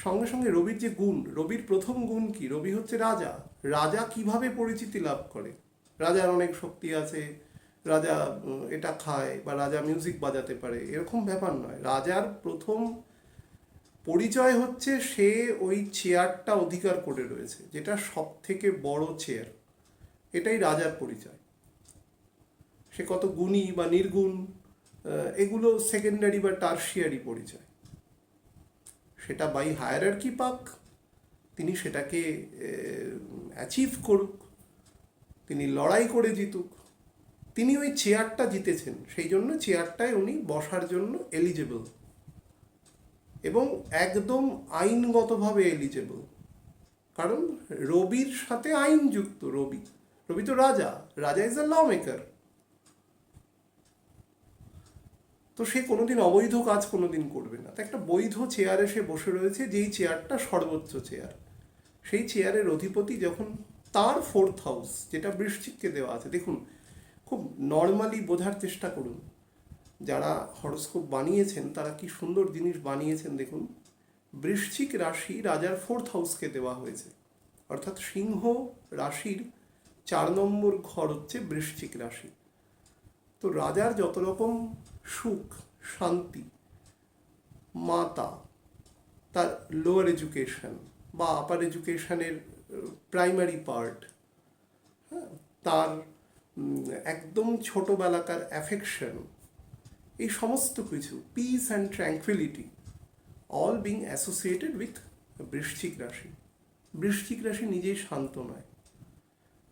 সঙ্গে সঙ্গে রবির যে গুণ, রবির প্রথম গুণ কি, রবি হচ্ছে রাজা। রাজা কিভাবে পরিচিতি লাভ করে? রাজার অনেক শক্তি আছে, রাজা এটা খায়, বা রাজা মিউজিক বাজাতে পারে, এরকম ব্যাপার নয়। রাজার প্রথম পরিচয় হচ্ছে সে ওই চেয়ারটা অধিকার করে রয়েছে, যেটা সব থেকে বড় চেয়ার। এটাই রাজার পরিচয়। সে কত গুণী বা নির্গুণ, এগুলো সেকেন্ডারি বা টার্সিয়ারি পরিচয়। সেটা বাই হায়ারার্কি পাক, তিনি সেটাকে অ্যাচিভ করুক, তিনি লড়াই করে জিতুক, তিনি ওই চেয়ারটা জিতেছেন, সেই জন্য চেয়ারটায় উনি বসার জন্য এলিজেবল, এবং একদম আইনগতভাবে এলিজেবল। কারণ রবির সাথে আইন যুক্ত। রবি তো রাজা, রাজা ইজ এ ল মেকার। তো সে কোনোদিন অবৈধ কাজ কোনোদিন করবে না। তো একটা বৈধ চেয়ারে সে বসে রয়েছে, যেই চেয়ারটা সর্বোচ্চ চেয়ার। সেই চেয়ারের অধিপতি যখন তার 4th হাউস, যেটা বৃশ্চিককে দেওয়া আছে। দেখুন, খুব নর্মালি বোঝার চেষ্টা করুন। যারা হরোস্কোপ বানিয়েছেন তারা কি সুন্দর জিনিস বানিয়েছেন দেখুন। বৃশ্চিক রাশি রাজার 4th হাউসকে দেওয়া হয়েছে, অর্থাৎ সিংহ রাশির 4 নম্বর ঘর হচ্ছে বৃশ্চিক রাশি। তো রাজার যত রকম সুখ, শান্তি, মাতা, তার লোয়ার এডুকেশন বা আপার এডুকেশনের প্রাইমারি পার্ট, হ্যাঁ, তার একদম ছোটোবেলাকার অ্যাফেকশন, এই সমস্ত কিছু, peace and tranquillity, all being associated with বৃশ্চিক রাশি। বৃশ্চিক রাশি নিজেই শান্ত নয়।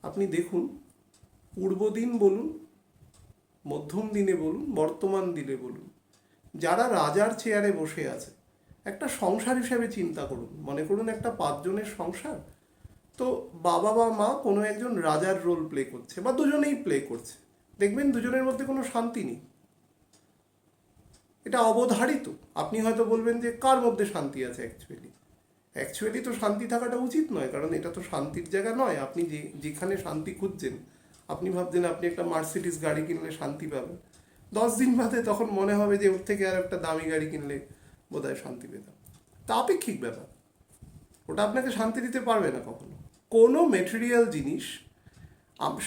আপনি দেখুন, পূর্ব দিন বলুন, মধ্যম দিনে বলুন, বর্তমান দিনে বলুন, যারা রাজার চেয়ারে বসে আছে, একটা সংসার হিসেবে চিন্তা করুন। মনে করুন একটা 5 জনের সংসার, তো বাবা বা মা কোনো একজন রাজার রোল প্লে করছে, বা দুজনেই প্লে করছে। দেখবেন দুজনের মধ্যে কোনো শান্তি নেই। এটা অবধারিত। আপনি হয়তো বলবেন যে কার মধ্যে শান্তি আছে? অ্যাকচুয়ালি তো শান্তি থাকাটা উচিত নয়, কারণ এটা তো শান্তির জায়গা নয়। আপনি যেখানে শান্তি খুঁজছেন, আপনি ভাবছেন আপনি একটা মার্সিডিস গাড়ি কিনলে শান্তি পাবেন, 10 দিন বাদে তখন মনে হবে যে ওর থেকে আর একটা দামি গাড়ি কিনলে বোধহয় শান্তি পেতাম। তা আপেক্ষিক ব্যাপার, ওটা আপনাকে শান্তি দিতে পারবে না কখনো। কোনো মেটেরিয়াল জিনিস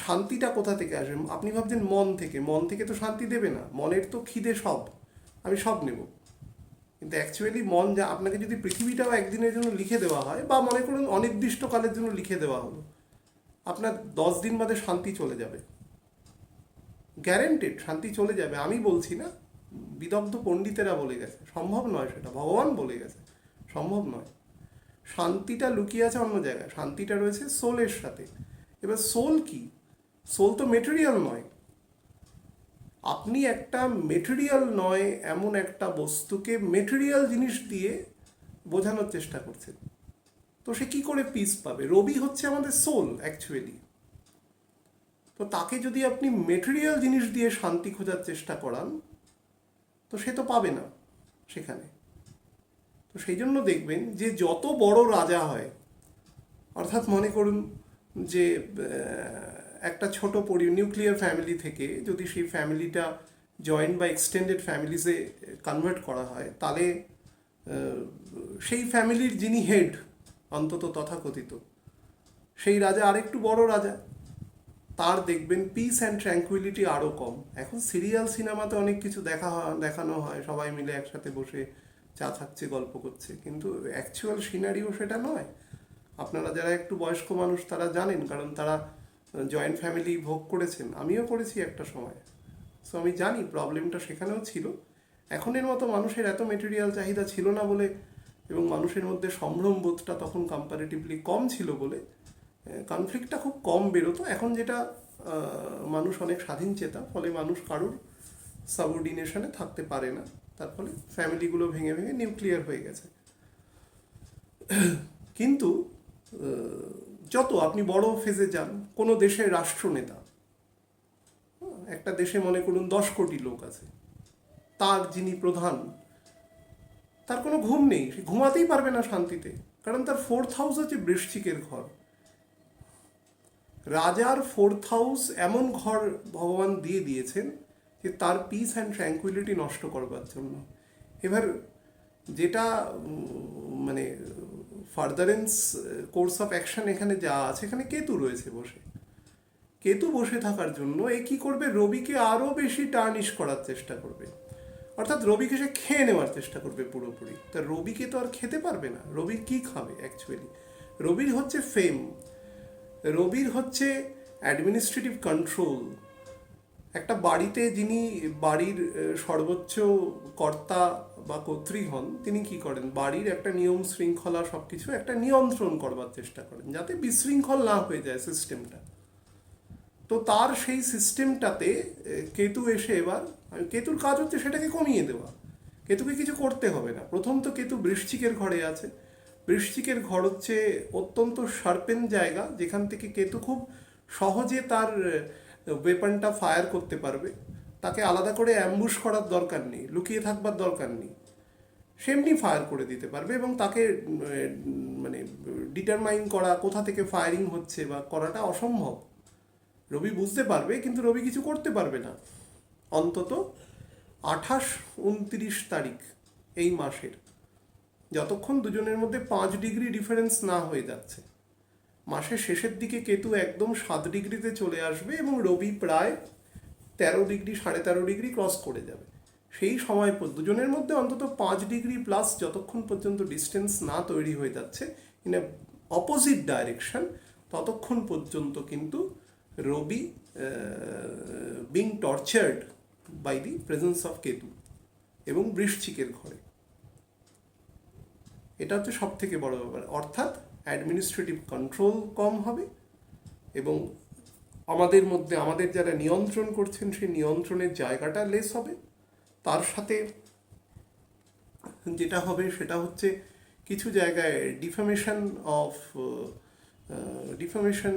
শান্তিটা কোথা থেকে আসবে? আপনি ভাবছেন মন থেকে, মন থেকে তো শান্তি দেবে না। মনের তো খিদে সব, আমি সব নেব, কিন্তু অ্যাকচুয়ালি মন যা, আপনাকে যদি পৃথিবীটাও একদিনের জন্য লিখে দেওয়া হয়, বা মনে করুন অনির্দিষ্টকালের জন্য লিখে দেওয়া হলো, আপনার 10 দিন বাদে শান্তি চলে যাবে, গ্যারেন্টেড শান্তি চলে যাবে। আমি বলছি না, বিদগ্ধ পণ্ডিতেরা বলে গেছে সম্ভব নয়, সেটা ভগবান বলে গেছে সম্ভব নয়। শান্তিটা লুকিয়ে আছে অন্য জায়গায়, শান্তিটা রয়েছে সোলের সাথে। এবার সোল কি? সোল তো মেটেরিয়াল নয়। আপনি একটা মেটেরিয়াল নয় এমন একটা বস্তুকে মেটেরিয়াল জিনিস দিয়ে বোঝানোর চেষ্টা করছেন, তো সে কি করে পিস পাবে? রবি হচ্ছে আমাদের সোল অ্যাকচুয়ালি। তো তাকে যদি আপনি মেটেরিয়াল জিনিস দিয়ে শান্তি খোঁজার চেষ্টা করান, তো সে তো পাবে না সেখানে। তো সেই জন্য দেখবেন যে যত বড় রাজা হয়, অর্থাৎ মনে করুন যে একটা ছোট নিউক্লিয়ার ফ্যামিলি থেকে যদি সেই ফ্যামিলিটা জয়েন্ট বা এক্সটেন্ডেড ফ্যামিলিজে কনভার্ট করা হয়, তাহলে সেই ফ্যামিলির যিনি হেড, অন্তত তথাকথিত সেই রাজা আরেকটু বড় রাজা, তার দেখবেন পিস অ্যান্ড ট্র্যাঙ্কুইলিটি আরও কম। এখন সিরিয়াল সিনেমাতে অনেক কিছু দেখানো হয়, সবাই মিলে একসাথে বসে চা খাচ্ছে, গল্প করছে, কিন্তু অ্যাকচুয়াল সিনারিও সেটা নয়। আপনারা যারা একটু বয়স্ক মানুষ তারা জানেন, কারণ তারা জয়েন্ট ফ্যামিলি ভোগ করেছেন, আমিও করেছি একটা সময়। সো আমি জানি প্রবলেমটা সেখানেও ছিল। এখনের মতো মানুষের এত মেটেরিয়াল চাহিদা ছিল না বলে, এবং মানুষের মধ্যে সম্ভ্রম বোধটা তখন কম্পারেটিভলি কম ছিল বলে কনফ্লিক্টটা খুব কম বেরোতো। এখন যেটা মানুষ অনেক স্বাধীন চেতা, ফলে মানুষ কারুর সাবঅর্ডিনেশনে থাকতে পারে না, তার ফলে ফ্যামিলিগুলো ভেঙে ভেঙে নিউক্লিয়ার হয়ে গেছে। কিন্তু যত আপনি বড় ফেজে যান, কোনো দেশের রাষ্ট্রনেতা, একটা দেশে মনে করুন 10 কোটি লোক আছে, তার যিনি প্রধান, তার কোনো ঘুম নেই, সে ঘুমাতেই পারবে না শান্তিতে, কারণ তার 4th হাউস হচ্ছে বৃশ্চিকের ঘর। রাজার 4th হাউস এমন ঘর ভগবান দিয়ে দিয়েছেন যে তার পিস অ্যান্ড ট্র্যাঙ্কুইলিটি নষ্ট করবার জন্য। এবার যেটা মানে ফার্দারেন্স কোর্স অফ অ্যাকশন এখানে যা আছে, এখানে কেতু রয়েছে বসে। কেতু বসে থাকার জন্য এ কী করবে? রবিকে আরও বেশি টার্নিশ করার চেষ্টা করবে, অর্থাৎ রবিকে সে খেয়ে নেওয়ার চেষ্টা করবে পুরোপুরি। তা রবিকে তো আর খেতে পারবে না। রবির কী খাবে অ্যাকচুয়ালি? রবির হচ্ছে ফেম, রবির হচ্ছে অ্যাডমিনিস্ট্রেটিভ কন্ট্রোল। একটা বাড়িতে যিনি বাড়ির সর্বোচ্চ কর্তা বা কর্ত্রী হন, তিনি কি করেন? বাড়ির একটা নিয়ম শৃঙ্খলা সব কিছু একটা নিয়ন্ত্রণ করবার চেষ্টা করেন, যাতে বিশৃঙ্খল না হয়ে যায় সিস্টেমটা। তো তার সেই সিস্টেমটাতে কেতু এসে, এবার কেতুর কাজ হচ্ছে সেটাকে কমিয়ে দেওয়া। কেতুকে কিছু করতে হবে না। প্রথম তো কেতু বৃশ্চিকের ঘরে আছে। বৃশ্চিকের ঘর হচ্ছে অত্যন্ত শার্পেন জায়গা, যেখান থেকে কেতু খুব সহজে তার ওয়েপনটা ফায়ার করতে পারবে। তাকে আলাদা করে অ্যাম্বুশ করার দরকার নেই, লুকিয়ে থাকবার দরকার নেই, সেমনি ফায়ার করে দিতে পারবে। এবং তাকে মানে ডিটারমাইন করা কোথা থেকে ফায়ারিং হচ্ছে বা করাটা অসম্ভব। রবি বুঝতে পারবে, কিন্তু রবি কিছু করতে পারবে না অন্তত 28-29 তারিখ এই মাসের, যতক্ষণ দুজনের মধ্যে 5 ডিগ্রি ডিফারেন্স না হয়ে যাচ্ছে। মাসের শেষের দিকে কেতু একদম 7 ডিগ্রিতে চলে আসবে এবং রবি প্রায় 13 ডিগ্রি 13.5 ডিগ্রি ক্রস করে যাবে। সেই সময় দুজনের মধ্যে অন্তত 5 ডিগ্রি প্লাস যতক্ষণ পর্যন্ত ডিস্টেন্স না তৈরি হয়ে যাচ্ছে ইন এ অপোজিট ডাইরেকশন, ততক্ষণ পর্যন্ত কিন্তু Rabi being tortured by the presence of Ketu এবং বৃশ্চিকের ঘরে। এটা হচ্ছে সব থেকে বড় ব্যাপার। অর্থাৎ অ্যাডমিনিস্ট্রেটিভ কন্ট্রোল কম হবে এবং আমাদের মধ্যে আমাদের যারা নিয়ন্ত্রণ করছেন সেই নিয়ন্ত্রণের জায়গাটা লেস হবে। তার সাথে যেটা হবে সেটা হচ্ছে কিছু জায়গায় ডিফামেশন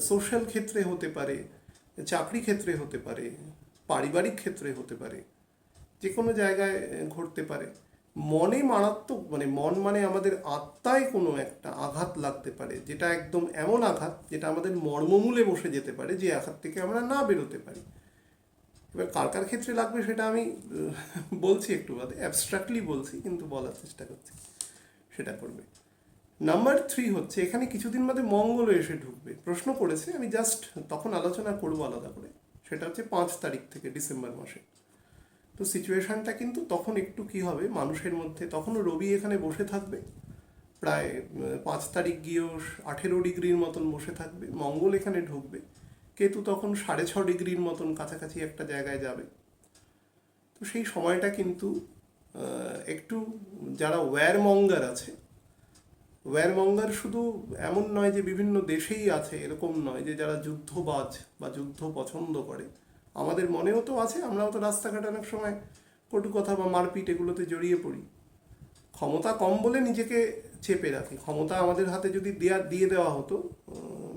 সোশ্যাল ক্ষেত্রে হতে পারে, চাকরি ক্ষেত্রে হতে পারে, পারিবারিক ক্ষেত্রে হতে পারে, যে কোনো জায়গায় ঘটতে পারে। মনে মারাত্মক, মানে মন মানে আমাদের আত্মায় কোনো একটা আঘাত লাগতে পারে, যেটা একদম এমন আঘাত যেটা আমাদের মর্মমূলে বসে যেতে পারে, যে আঘাত থেকে আমরা না বেরোতে পারি। এবার কার কার ক্ষেত্রে লাগবে সেটা আমি বলছি একটু বাদে, অ্যাবস্ট্রাক্টলি বলছি, কিন্তু বলার চেষ্টা করছি, সেটা করবে। নাম্বার 3 হচ্ছে, এখানে কিছুদিন বাদে মঙ্গলও এসে ঢুকবে। প্রশ্ন করেছে, আমি জাস্ট তখন আলোচনা করবো আলাদা করে। সেটা হচ্ছে 5 তারিখ থেকে, ডিসেম্বর মাসে। তো সিচুয়েশানটা কিন্তু তখন একটু কি হবে মানুষের মধ্যে, তখনও রবি এখানে বসে থাকবে প্রায় 5 তারিখ গিয়েও 18 ডিগ্রির মতন বসে থাকবে। মঙ্গল এখানে ঢুকবে, কেতু তখন 6.5 ডিগ্রির মতন কাছাকাছি একটা জায়গায় যাবে। তো সেই সময়টা কিন্তু একটু, যারা ওয়্যারমঙ্গার আছে, ওয়্যারমঙ্গার শুধু এমন নয় যে বিভিন্ন দেশেই আছে, এরকম নয়, যে যারা যুদ্ধবাজ বা যুদ্ধ পছন্দ করে, আমাদের মনেও তো আছে। আমরাও তো রাস্তাঘাটে অনেক সময় কটু কথা বা মারপিট এগুলোতে জড়িয়ে পড়ি। ক্ষমতা কম বলে নিজেকে চেপে রাখি। ক্ষমতা আমাদের হাতে যদি দিয়ে দেওয়া হতো,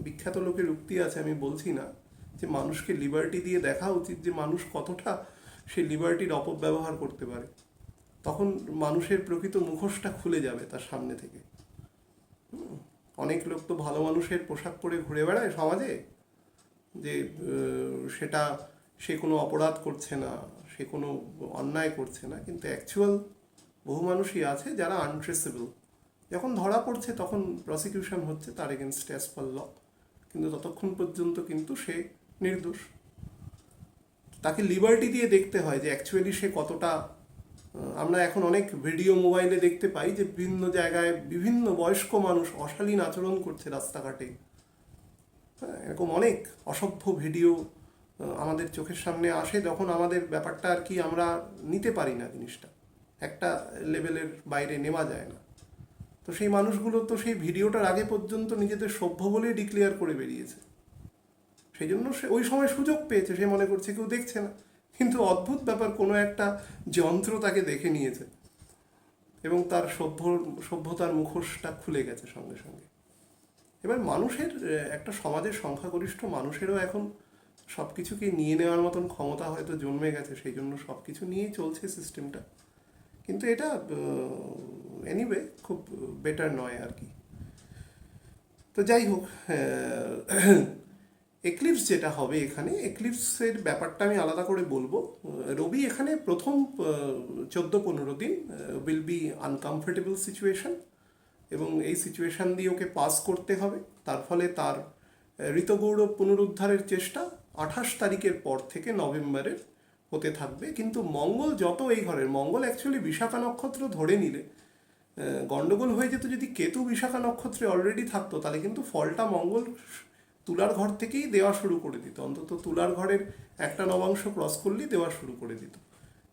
বিখ্যাত লোকের উক্তি আছে, আমি বলছি না, যে মানুষকে লিবার্টি দিয়ে দেখা উচিত যে মানুষ কতটা সে লিবার্টির অপব্যবহার করতে পারে। তখন মানুষের প্রকৃত মুখোশটা খুলে যাবে তার সামনে থেকে। অনেক লোক তো ভালো মানুষের পোশাক পরে ঘুরে বেড়ায় সমাজে, যে সেটা সে কোনো অপরাধ করছে না, সে কোনো অন্যায় করছে না, কিন্তু অ্যাকচুয়াল বহু মানুষই আছে যারা আনট্রেসেবল। যখন ধরা পড়ছে তখন প্রসিকিউশন হচ্ছে তার এগেনস্টে অ্যাজ পার ল, কিন্তু ততক্ষণ পর্যন্ত কিন্তু সে নির্দোষ। তাকে লিবার্টি দিয়ে দেখতে হয় যে অ্যাকচুয়ালি সে কতটা। আমরা এখন অনেক ভিডিও মোবাইলে দেখতে পাই যে বিভিন্ন জায়গায় বিভিন্ন বয়স্ক মানুষ অশালীন আচরণ করছে রাস্তাঘাটে। এরকম অনেক অসভ্য ভিডিও আমাদের চোখের সামনে আসে, যখন আমাদের ব্যাপারটা আর কি আমরা নিতে পারি না, জিনিসটা একটা লেভেলের বাইরে নেওয়া যায় না। তো সেই মানুষগুলো তো সেই ভিডিওটার আগে পর্যন্ত নিজেদের সভ্য বলেই ডিক্লেয়ার করে বেরিয়েছে। সেই জন্য সে ওই সময় সুযোগ পেয়েছে, সে মনে করছে কেউ দেখছে না, কিন্তু অদ্ভুত ব্যাপার, কোনো একটা যন্ত্র তাকে দেখে নিয়েছে এবং তার সভ্যতার মুখোশটা খুলে গেছে সঙ্গে সঙ্গে। এবার মানুষের, একটা সমাজের সংখ্যাগরিষ্ঠ মানুষেরও এখন সব কিছুকে নিয়ে নেওয়ার মতন ক্ষমতা হয়তো জন্মে গেছে, সেই জন্য সব কিছু নিয়েই চলছে সিস্টেমটা। কিন্তু এটা এনিওয়ে খুব বেটার নয় আর কি। তো যাই হোক, এক্লিপস যেটা হবে এখানে, এক্লিপসের ব্যাপারটা আমি আলাদা করে বলবো। রবি এখানে প্রথম 14-15 দিন উইল বি আনকমফোর্টেবল সিচুয়েশন, এবং এই সিচুয়েশান দিয়ে ওকে পাস করতে হবে। তার ফলে তার ঋতগৌরব পুনরুদ্ধারের চেষ্টা 28 তারিখের পর থেকে নভেম্বরের হতে থাকবে। কিন্তু মঙ্গল যত এই ঘরের, মঙ্গল অ্যাকচুয়ালি বিশাখা নক্ষত্র ধরে নিলে গন্ডগোল হয়ে যেত যদি কেতু বিশাখা নক্ষত্রে অলরেডি থাকতো, তাহলে কিন্তু ফলটা মঙ্গল তুলার ঘর থেকেই দেওয়া শুরু করে দিত, অন্তত তুলার ঘরের একটা নবাংশ ক্রস করলেই দেওয়া শুরু করে দিত।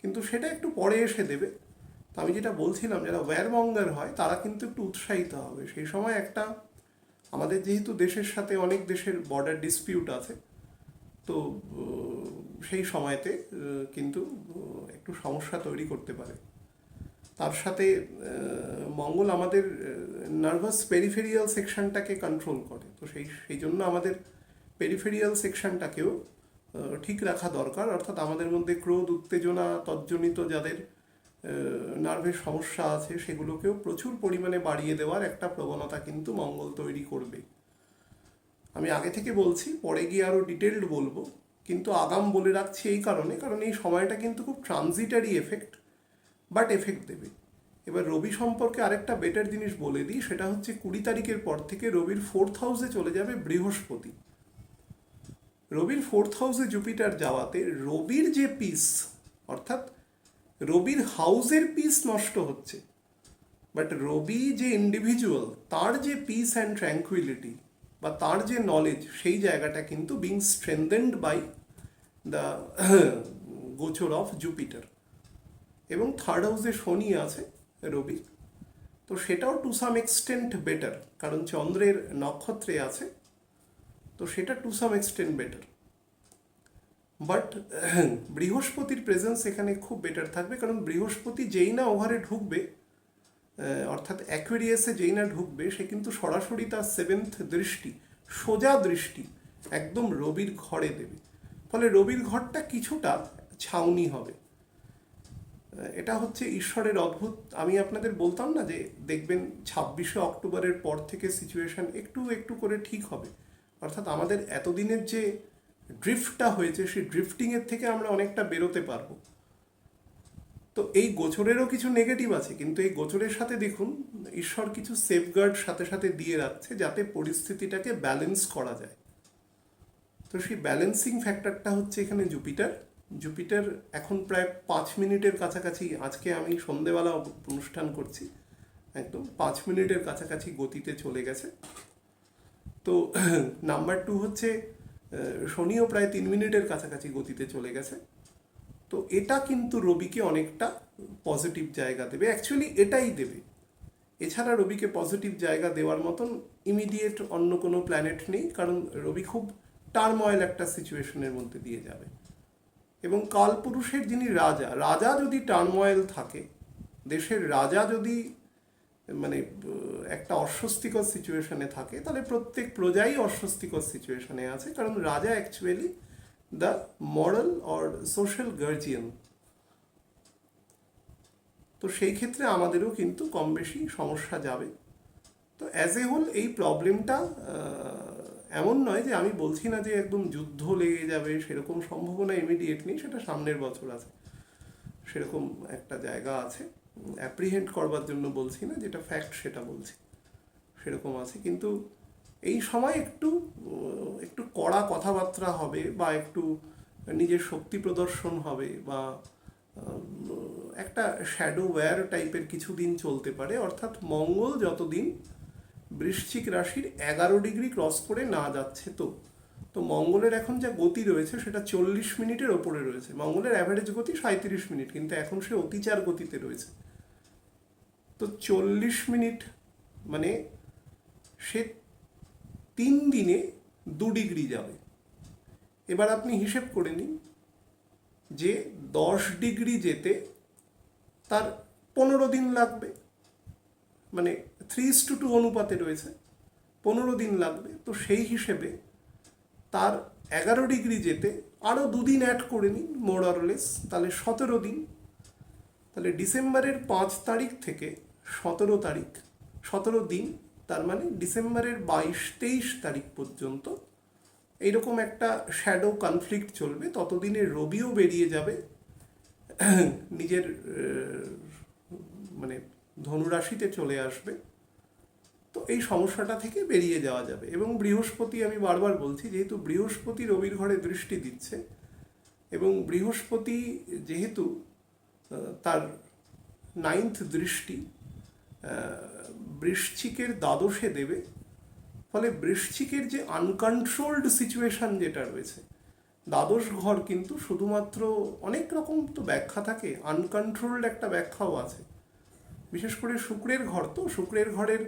কিন্তু সেটা একটু পরে এসে দেবে। তো আমি যেটা বলছিলাম, যারা ওয়্যারমঙ্গার হয় তারা কিন্তু একটু উৎসাহিত হবে সেই সময়। একটা, আমাদের যেহেতু দেশের সাথে অনেক দেশের বর্ডার ডিসপিউট আছে, তো সেই সময়তে কিন্তু একটু সমস্যা তৈরি করতে পারে। তার সাথে মঙ্গল আমাদের নার্ভাস পেরিফেরিয়াল সেকশনটাকে কন্ট্রোল করে, তো সেই জন্য আমাদের পেরিফেরিয়াল সেকশনটাকেও ঠিক রাখা দরকার। অর্থাৎ আমাদের মধ্যে ক্রোধ, উত্তেজনা তজ্জনিত যাদের নার্ভের সমস্যা আছে, সেগুলোকেও প্রচুর পরিমাণে বাড়িয়ে দেওয়ার একটা প্রবণতা কিন্তু মঙ্গল তৈরি করবে। আমি আগে থেকে বলছি, পরে গিয়ে আরও ডিটেলড বলবো, কিন্তু আগাম বলে রাখছি এই কারণে, কারণ এই সময়টা কিন্তু খুব ট্রানজিটারি এফেক্ট, বাট এফেক্ট দেবে। এবার রবি সম্পর্কে আরেকটা বেটার জিনিস বলে দিই, সেটা হচ্ছে 20 তারিখের পর থেকে রবির 4th হাউসে চলে যাবে বৃহস্পতি। রবির 4th হাউসে জুপিটার যাওয়াতে রবির যে পিস, অর্থাৎ রবির হাউসের পিস নষ্ট হচ্ছে, বাট রবি যে ইন্ডিভিজুয়াল, তার যে পিস অ্যান্ড ট্র্যাঙ্কুইলিটি বা তার যে নলেজ, সেই জায়গাটা কিন্তু বিং স্ট্রেনথেন্ড বাই দ্য গোচর অফ জুপিটার। এবং 3rd হাউসে শনি আছে রবি, তো সেটাও টু সাম এক্সটেন্ট বেটার, কারণ চন্দ্রের নক্ষত্রে আছে, তো সেটা to some extent better. But বৃহস্পতির প্রেজেন্স এখানে খুব বেটার থাকবে, কারণ বৃহস্পতি যেই না ওভারে ঢুকবে, অর্থাৎ অ্যাকুয়ারিয়াসে যেই না ঢুকবে, সে কিন্তু সরাসরি তার 7th দৃষ্টি, সোজা দৃষ্টি একদম রবির ঘরে দেবে। ফলে রবির ঘরটা কিছুটা ছাউনি হবে। এটা হচ্ছে ঈশ্বরের অদ্ভুত। আমি আপনাদের বলতাম না যে দেখবেন 26শে অক্টোবরের পর থেকে সিচুয়েশন একটু একটু করে ঠিক হবে, অর্থাৎ আমাদের এতদিনের যে ড্রিফটটা হয়েছে সেই ড্রিফটিংয়ের থেকে আমরা অনেকটা বেরোতে পারবো। তো এই গোচরেরও কিছু নেগেটিভ আছে, কিন্তু এই গোচরের সাথে দেখুন ঈশ্বর কিছু সেফগার্ড সাথে সাথে দিয়ে রাখছে যাতে পরিস্থিতিটাকে ব্যালেন্স করা যায়। তো সেই ব্যালেন্সিং ফ্যাক্টরটা হচ্ছে এখানে জুপিটার। জুপিটার এখন প্রায় 5 মিনিটের কাছাকাছি, আজকে আমি সন্ধেবেলা অনুষ্ঠান করছি, একদম 5 মিনিটের কাছাকাছি গতিতে চলে গেছে। তো নাম্বার 2 হচ্ছে শনিও প্রায় 3 মিনিটের কাছাকাছি গতিতে চলে গেছে। তো এটা কিন্তু রবিকে অনেকটা পজিটিভ জায়গা দেবে, অ্যাকচুয়ালি এটাই দেবে। এছাড়া রবিকে পজিটিভ জায়গা দেওয়ার মতন ইমিডিয়েট অন্য কোনো প্ল্যানেট নেই, কারণ রবি খুব টার্ময়েল একটা সিচুয়েশনের মধ্যে দিয়ে যাবে। এবং কালপুরুষের যিনি রাজা, রাজা যদি টার্ময়েল থাকে, দেশের রাজা যদি মানে একটা অস্বস্তিকর সিচুয়েশনে থাকে, তাহলে প্রত্যেক প্রজাই অস্বস্তিকর সিচুয়েশনে আছে, কারণ রাজা actually the moral or social guardian. তো সেই ক্ষেত্রে আমাদেরও কিন্তু কম বেশি সমস্যা যাবে। তো অ্যাজ এ হোল এই প্রবলেমটা এমন নয় যে, আমি বলছি না যে একদম যুদ্ধ লেগে যাবে, সেরকম সম্ভাবনা ইমিডিয়েট নেই, সেটা সামনের বছর আছে, সেরকম একটা জায়গা আছে। অ্যাপ্রিহেন্ড করবার জন্য বলছি না, যেটা ফ্যাক্ট সেটা বলছি, সেরকম আছে। কিন্তু এই সময় একটু একটু কড়া কথাবার্তা হবে, বা একটু নিজের শক্তি প্রদর্শন হবে, বা একটা শ্যাডো ওয়্যার টাইপের কিছুদিন চলতে পারে। অর্থাৎ মঙ্গল যতদিন বৃশ্চিক রাশির 11 ডিগ্রি ক্রস করে না যাচ্ছে, তো মঙ্গলের এখন যা গতি রয়েছে সেটা 40 মিনিটের ওপরে রয়েছে। মঙ্গলের অ্যাভারেজ গতি 37 মিনিট, কিন্তু এখন সে অতিচার গতিতে রয়েছে। তো 40 মিনিট মানে সে 3 দিনে 2 ডিগ্রি যাবে। এবার আপনি হিসেব করে নিন যে 10 ডিগ্রি যেতে তার 15 দিন লাগবে, মানে 3:2 অনুপাতে রয়েছে, 15 দিন লাগবে। তো সেই হিসেবে তার 11 ডিগ্রি যেতে আরও 2 দিন অ্যাড করে নিন, মোর অর লেস, তাহলে 17 দিন। তাহলে ডিসেম্বরের 5 তারিখ থেকে 17 তারিখ, 17 দিন, তার মানে ডিসেম্বরের 22-23 তারিখ পর্যন্ত এইরকম একটা শ্যাডো কনফ্লিক্ট চলবে। ততদিনে রবিও বেরিয়ে যাবে নিজের মানে ধনুরাশিতে চলে আসবে। তো এই সমস্যাটা থেকে বেরিয়ে যাওয়া যাবে। এবং বৃহস্পতি, আমি বারবার বলছি, যেহেতু বৃহস্পতি রবির ঘরে দৃষ্টি দিচ্ছে, এবং বৃহস্পতি যেহেতু তার 9th দৃষ্টি বৃশ্চিকের দ্বাদশে দেবে, ফলে বৃশ্চিকের যে আনকন্ট্রোলড সিচুয়েশন যেটা রয়েছে, দ্বাদশ ঘর কিন্তু শুধুমাত্র, অনেক রকম তো ব্যাখ্যা থাকে, আনকন্ট্রোলড একটা ব্যাখ্যাও আছে। বিশেষ করে শুক্রের ঘর, তো শুক্রের ঘরের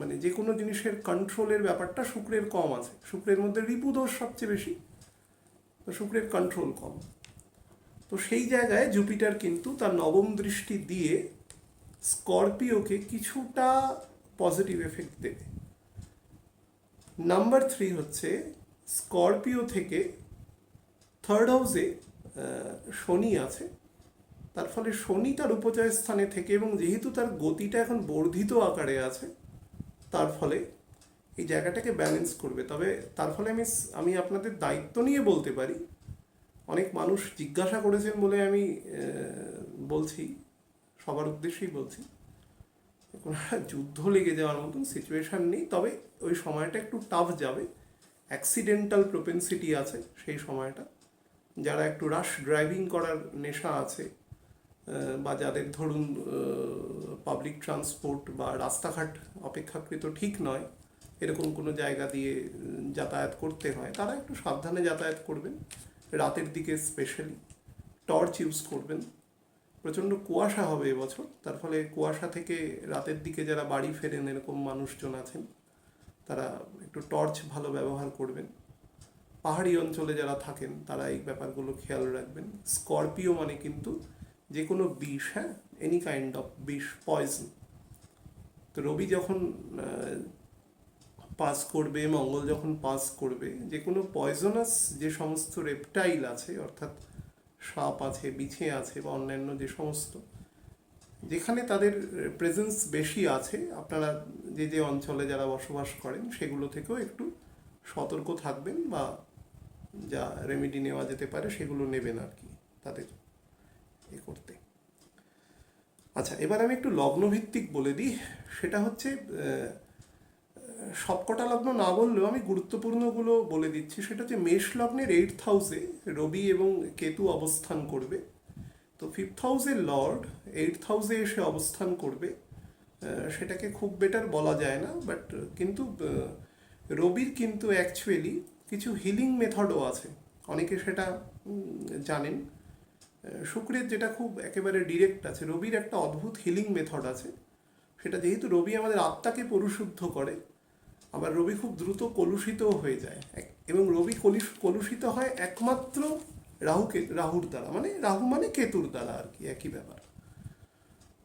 মানে যে কোনো জিনিসের কন্ট্রোলের ব্যাপারটা শুক্রের কম আছে। শুক্রের মধ্যে রিপুদোষ সবচেয়ে বেশি, তো শুক্রের কন্ট্রোল কম। তো সেই জায়গায় জুপিটার কিন্তু তার 9ম দৃষ্টি দিয়ে স্করপিওকে কিছুটা পজিটিভ এফেক্ট দেবে। নাম্বার 3 হচ্ছে স্করপিও থেকে 3rd হাউসে শনি আছে, তার ফলে শনি তার উপচয় স্থানে থেকে, এবং যেহেতু তার গতিটা এখন বর্ধিত আকারে আছে, তার ফলে এই জায়গাটাকে ব্যালেন্স করবে। তবে তার ফলে আমি আপনাদের দায়িত্ব নিয়ে বলতে পারি, অনেক মানুষ জিজ্ঞাসা করেছেন বলে আমি বলছি, সবার উদ্দেশ্যেই বলছি, কোনো যুদ্ধ লেগে যাওয়ার মতন সিচুয়েশান নেই। তবে ওই সময়টা একটু টাফ যাবে, অ্যাক্সিডেন্টাল প্রোপেন্সিটি আছে সেই সময়টা। যারা একটু রাশ ড্রাইভিং করার নেশা আছে, বা যাদের ধরুন পাবলিক ট্রান্সপোর্ট বা রাস্তাঘাট অপেক্ষাকৃত ঠিক নয়, এরকম কোনো জায়গা দিয়ে যাতায়াত করতে হয়, তারা একটু সাবধানে যাতায়াত করবেন। রাতের দিকে স্পেশালি টর্চ ইউজ করবেন। প্রচণ্ড কুয়াশা হবে এবছর, তার ফলে কুয়াশা থেকে রাতের দিকে যারা বাড়ি ফেরেন, এরকম মানুষজন আছেন, তারা একটু টর্চ ভালো ব্যবহার করবেন। পাহাড়ি অঞ্চলে যারা থাকেন তারা এই ব্যাপারগুলো খেয়াল রাখবেন। স্করপিও মানে কিন্তু যে কোনো বিষ, হ্যাঁ, এনি কাইন্ড অফ বিষ, পয়জন। তো রবি যখন পাস করবে, মঙ্গল যখন পাস করবে, যে কোনো পয়জনাস যে সমস্ত রেপটাইল আছে, অর্থাৎ সাপ আছে, বিছে আছে বা অন্যান্য যে সমস্ত যেখানে তাদের প্রেজেন্স বেশি আছে, আপনারা যে যে অঞ্চলে যারা বসবাস করেন সেগুলো থেকেও একটু সতর্ক থাকবেন বা যা রেমেডি নেওয়া যেতে পারে সেগুলো নেবেন আর কি তাদের এ করতে। আচ্ছা, এবার আমি একটু লগ্নভিত্তিক বলে দিই। সেটা হচ্ছে সবকটা লগ্ন না বললেও আমি গুরুত্বপূর্ণগুলো বলে দিচ্ছি। সেটা হচ্ছে মেষ লগ্নের 8th হাউসে রবি এবং কেতু অবস্থান করবে। তো 5th হাউসের লর্ড 8th হাউসে এসে অবস্থান করবে, সেটাকে খুব বেটার বলা যায় না, বাট কিন্তু রবির কিন্তু অ্যাকচুয়ালি কিছু হিলিং মেথডও আছে, অনেকে সেটা জানেন। শুক্রের যেটা খুব একেবারে ডিরেক্ট আছে, রবির একটা অদ্ভুত হিলিং মেথড আছে। সেটা যেহেতু রবি আমাদের আত্মাকে পরিশুদ্ধ করে, আবার রবি খুব দ্রুত কলুষিতও হয়ে যায়, এবং রবি কলুষিত হয় একমাত্র রাহুর দ্বারা, মানে রাহু মানে কেতুর দ্বারা আর কি, একই ব্যাপার।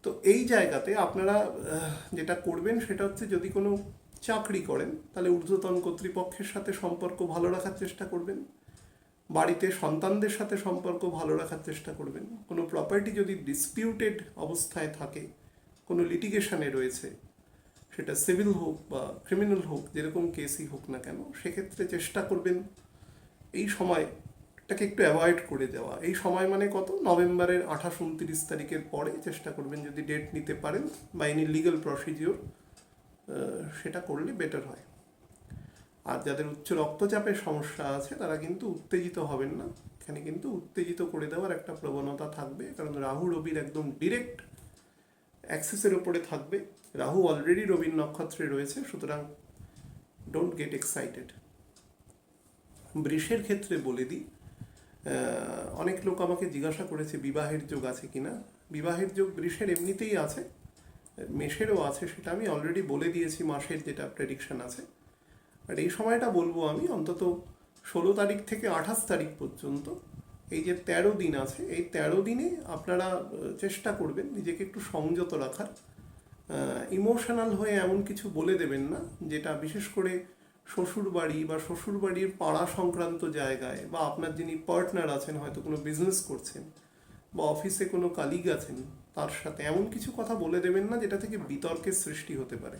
তো এই জায়গাতে আপনারা যেটা করবেন সেটা হচ্ছে, যদি কোনো চাকরি করেন তাহলে ঊর্ধ্বতন কর্তৃপক্ষের সাথে সম্পর্ক ভালো রাখার চেষ্টা করবেন, বাড়িতে সন্তানদের সাথে সম্পর্ক ভালো রাখার চেষ্টা করবেন। কোনো প্রপার্টি যদি ডিসপিউটেড অবস্থায় থাকে, কোনো লিটিগেশনে রয়েছে, সেটা সিভিল হোক বা ক্রিমিনাল হোক, যেরকম কেসই হোক না কেন, সেক্ষেত্রে চেষ্টা করবেন এই সময়টাকে একটু অ্যাভয়েড করে দেওয়া। এই সময় মানে কত, নভেম্বরের 28-29 তারিখের পরে চেষ্টা করবেন যদি ডেট নিতে পারেন বা এনি লিগাল প্রসিডিওর, সেটা করলে বেটার হয়। আর যাদের উচ্চ রক্তচাপের সমস্যা আছে তারা কিন্তু উত্তেজিত হবেন না, এখানে কিন্তু উত্তেজিত করে দেওয়ার একটা প্রবণতা থাকবে, কারণ রাহু রবির একদম ডিরেক্ট অ্যাক্সেসের ওপরে থাকবে। রাহু অলরেডি রবির নক্ষত্রে রয়েছে, সুতরাং ডোন্ট গেট এক্সাইটেড। বৃষের ক্ষেত্রে বলে দিই, অনেক লোক আমাকে জিজ্ঞাসা করেছে বিবাহের যোগ আছে কিনা। বিবাহের যোগ বৃষের এমনিতেই আছে, মেষেরও আছে, সেটা আমি অলরেডি বলে দিয়েছি মাসের যেটা প্রেডিকশন আছে। আর এই সময়টা বলবো আমি অন্তত 16 তারিখ থেকে 28 তারিখ পর্যন্ত, এই যে 13 দিন আছে, এই 13 দিনে আপনারা চেষ্টা করবেন নিজেকে একটু সংযত রাখার। ইমোশনাল হয়ে এমন কিছু বলে দেবেন না যেটা বিশেষ করে শ্বশুর বাড়ি বা শ্বশুর বাড়ির পাড়া সংক্রান্ত জায়গায়, বা আপনার যিনি পার্টনার আছেন, হয়তো কোনো বিজনেস করছেন বা অফিসে কোনো কালিগ আছেন, তার সাথে এমন কিছু কথা বলে দেবেন না যেটা থেকে বিতর্কের সৃষ্টি হতে পারে।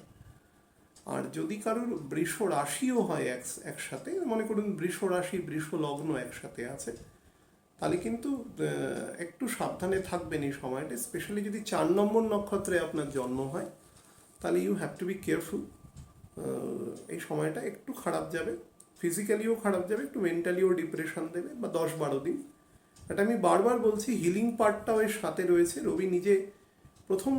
আর যদি কারোর বৃষ রাশিও হয় একসাথে, মনে করুন বৃষ রাশি বৃষ লগ্ন একসাথে আছে, তাহলে কিন্তু একটু সাবধানে থাকবেন এই সময়টা। স্পেশালি যদি 4 নম্বর নক্ষত্রে আপনার জন্ম হয়, তাহলে you have to be careful. এই সময়টা একটু খারাপ যাবে, ফিজিক্যালিও খারাপ যাবে, একটু মেন্টালিও ডিপ্রেশন দেবে, বা 10-12 দিন। এটা আমি বারবার বলছি, হিলিং পার্টটাও এর সাথে রয়েছে। রবি নিজে প্রথম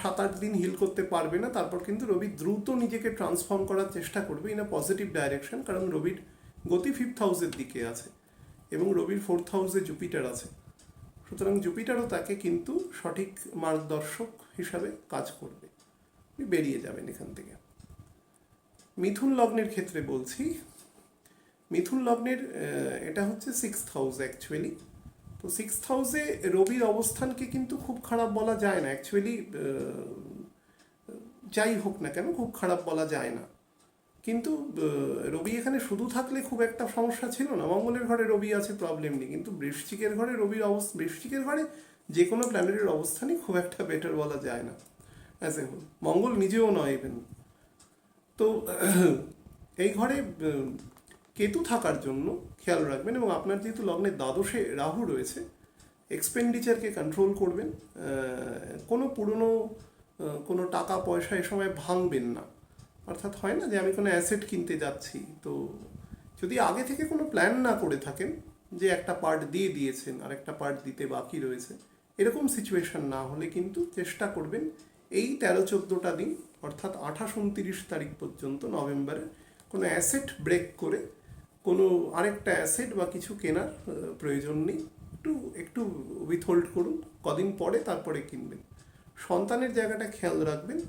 7-8 দিন হিল করতে পারবে না, তারপর কিন্তু রবি দ্রুত নিজেকে ট্রান্সফর্ম করার চেষ্টা করবে ইন আ পজিটিভ ডাইরেকশন, কারণ রবির গতি 5th হাউসের দিকে আছে এবং রবির 4th হাউসে জুপিটার আছে। সুতরাং জুপিটারও তাকে কিন্তু সঠিক মার্গদর্শক হিসাবে কাজ করবে, বেরিয়ে যাবেন এখান থেকে। মিথুন লগ্নের ক্ষেত্রে বলছি, মিথুন লগ্নের এটা হচ্ছে 6th হাউস অ্যাকচুয়ালি। তো 6th হাউসে রবির অবস্থানকে কিন্তু খুব খারাপ বলা যায় না অ্যাকচুয়ালি, যাই হোক না কেন খুব খারাপ বলা যায় না। কিন্তু রবি এখানে শুধু থাকলে খুব একটা সমস্যা ছিল না, মঙ্গলের ঘরে রবি আছে, প্রবলেম নেই, কিন্তু বৃশ্চিকের ঘরে রবির বৃশ্চিকের ঘরে যে কোনো প্ল্যানেটের অবস্থানই খুব একটা বেটার বলা যায় না অ্যাজ এ হোল, মঙ্গল নিজেও নয় ইভেন। তো এই ঘরে কেতু থাকার জন্য খেয়াল রাখবেন, এবং আপনার যেহেতু লগ্নের দ্বাদশে রাহু রয়েছে, এক্সপেন্ডিচারকে কন্ট্রোল করবেন। কোনো পুরনো কোনো টাকা পয়সা এ সময় ভাঙবেন না। অর্থাৎ হয় না যে আমি কোনো অ্যাসেট কিনতে যাচ্ছি, তো যদি আগে থেকে কোনো প্ল্যান না করে থাকেন যে একটা পার্ট দিয়ে দিয়েছেন আর একটা পার্ট দিতে বাকি রয়েছে, এরকম সিচুয়েশন না হলে কিন্তু চেষ্টা করবেন এই 13-14টা দিন, অর্থাৎ 28-29 তারিখ পর্যন্ত নভেম্বরের, কোনো অ্যাসেট ব্রেক করে কোনো আরেকটা অ্যাসেট বা কিছু কেনার প্রয়োজন নেই। একটু একটু উইথহোল্ড করুন, কদিন পরে তারপরে কিনবেন। সন্তানের জায়গাটা খেয়াল রাখবেন,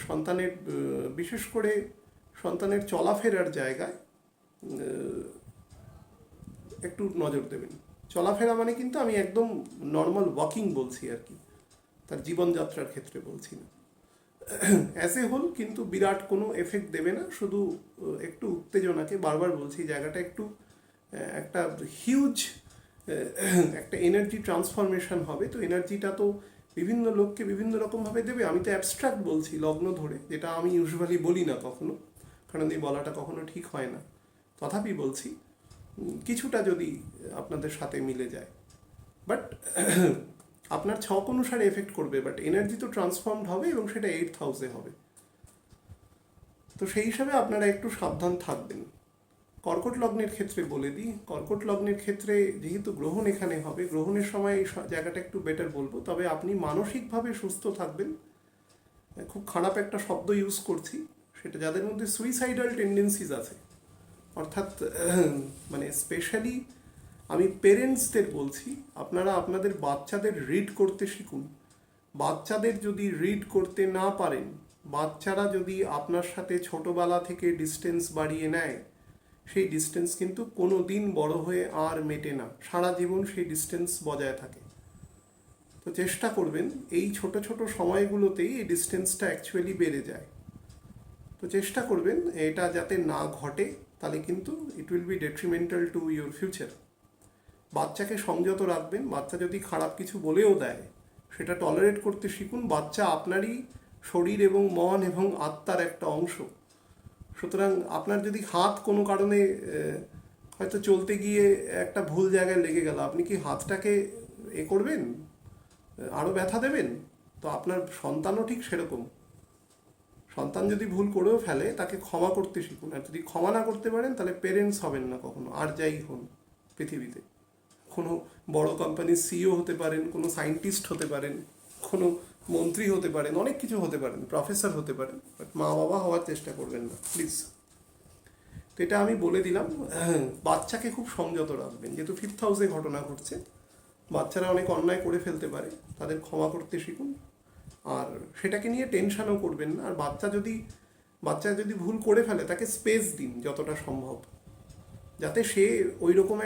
সন্তানের বিশেষ করে সন্তানের চলাফেরার জায়গায় একটু নজর দেবেন। চলাফেরা মানে কিন্তু আমি একদম নর্মাল ওয়াকিং বলছি আর কি, তার জীবনযাত্রার ক্ষেত্রে বলছি না। অ্যাজ এ হোল কিন্তু বিরাট কোনো এফেক্ট দেবে না, শুধু একটু উত্তেজনাকে, বারবার বলছি জায়গাটা একটু একটা হিউজ একটা এনার্জি ট্রান্সফরমেশন হবে। তো এনার্জিটা তো বিভিন্ন লোককে বিভিন্ন রকমভাবে দেবে। আমি তো অ্যাবস্ট্রাক্ট বলছি লগ্ন ধরে, যেটা আমি ইউজুয়ালি বলি না কখনো, কারণ এই বলাটা কখনো ঠিক হয় না। তথাপি বলছি কিছুটা যদি আপনাদের সাথে মিলে যায়, বাট আপনার ছক অনুসারে এফেক্ট করবে, বাট এনার্জি তো ট্রান্সফর্মড হবে এবং সেটা 8th হাউসে হবে। তো সেই হিসাবে আপনারা একটু সাবধান থাকবেন। কর্কট লগ্নের ক্ষেত্রে বলে দিই, কর্কট লগ্নের ক্ষেত্রে যেহেতু গ্রহণ এখানে হবে, গ্রহণের সময় এই জায়গাটা একটু বেটার বলবো, তবে আপনি মানসিকভাবে সুস্থ থাকবেন। খুব খারাপ একটা শব্দ ইউজ করছি, সেটা যাদের মধ্যে সুইসাইডাল টেন্ডেন্সিজ আছে, অর্থাৎ মানে স্পেশালি আমি পেরেন্টসদের বলছি, আপনারা আপনাদের বাচ্চাদের রিড করতে শিখুন। বাচ্চাদের যদি রিড করতে না পারেন, বাচ্চারা যদি আপনার সাথে ছোটবেলা থেকে ডিস্টেন্স বাড়িয়ে নেয়, সেই ডিস্টেন্স কিন্তু কোনো দিন বড় হয়ে আর মেটে না, সারা জীবন সেই ডিস্টেন্স বজায় থাকে। তো চেষ্টা করবেন এই ছোট ছোট সময়গুলোতেই এই ডিস্টেন্সটা অ্যাকচুয়ালি বেড়ে যায়। তো চেষ্টা করবেন এটা যাতে না ঘটে, তাহলে কিন্তু it will be detrimental to your future. বাচ্চাকে সংযত রাখবেন। বাচ্চা যদি খারাপ কিছু বলেও দেয়, সেটা টলারেট করতে শিখুন। বাচ্চা আপনারই শরীর এবং মন এবং আত্মার একটা অংশ। সুতরাং আপনার যদি হাত কোনো কারণে হয়তো চলতে গিয়ে একটা ভুল জায়গায় লেগে গেল, আপনি কি হাতটাকে করবেন, আরও ব্যথা দেবেন? তো আপনার সন্তানও ঠিক সেরকম। সন্তান যদি ভুল করেও ফেলে, তাকে ক্ষমা করতে শিখুন। আর যদি ক্ষমা না করতে পারেন, তাহলে পেরেন্টস হবেন না কখনো, আর যাই হন পৃথিবীতে। কোনো বড় কোম্পানির সিইও হতে পারেন, কোনো সায়েন্টিস্ট হতে পারেন, কোনো মন্ত্রী হতে পারেন, অনেক কিছু হতে পারেন, প্রফেসর হতে পারেন, বাট মা বাবা হওয়ার চেষ্টা করবেন না প্লিজ। তো এটা আমি বলে দিলাম। বাচ্চাকে খুব সংযত রাখবেন, যেহেতু 5th হাউসে ঘটনা ঘটছে। বাচ্চারা অনেক অন্যায় করে ফেলতে পারে, তাদের ক্ষমা করতে শিখুন। আর সেটাকে নিয়ে টেনশনও করবেন না। আর বাচ্চা যদি ভুল করে ফেলে, তাকে স্পেস দিন যতটা সম্ভব, যাতে সে ওই রকম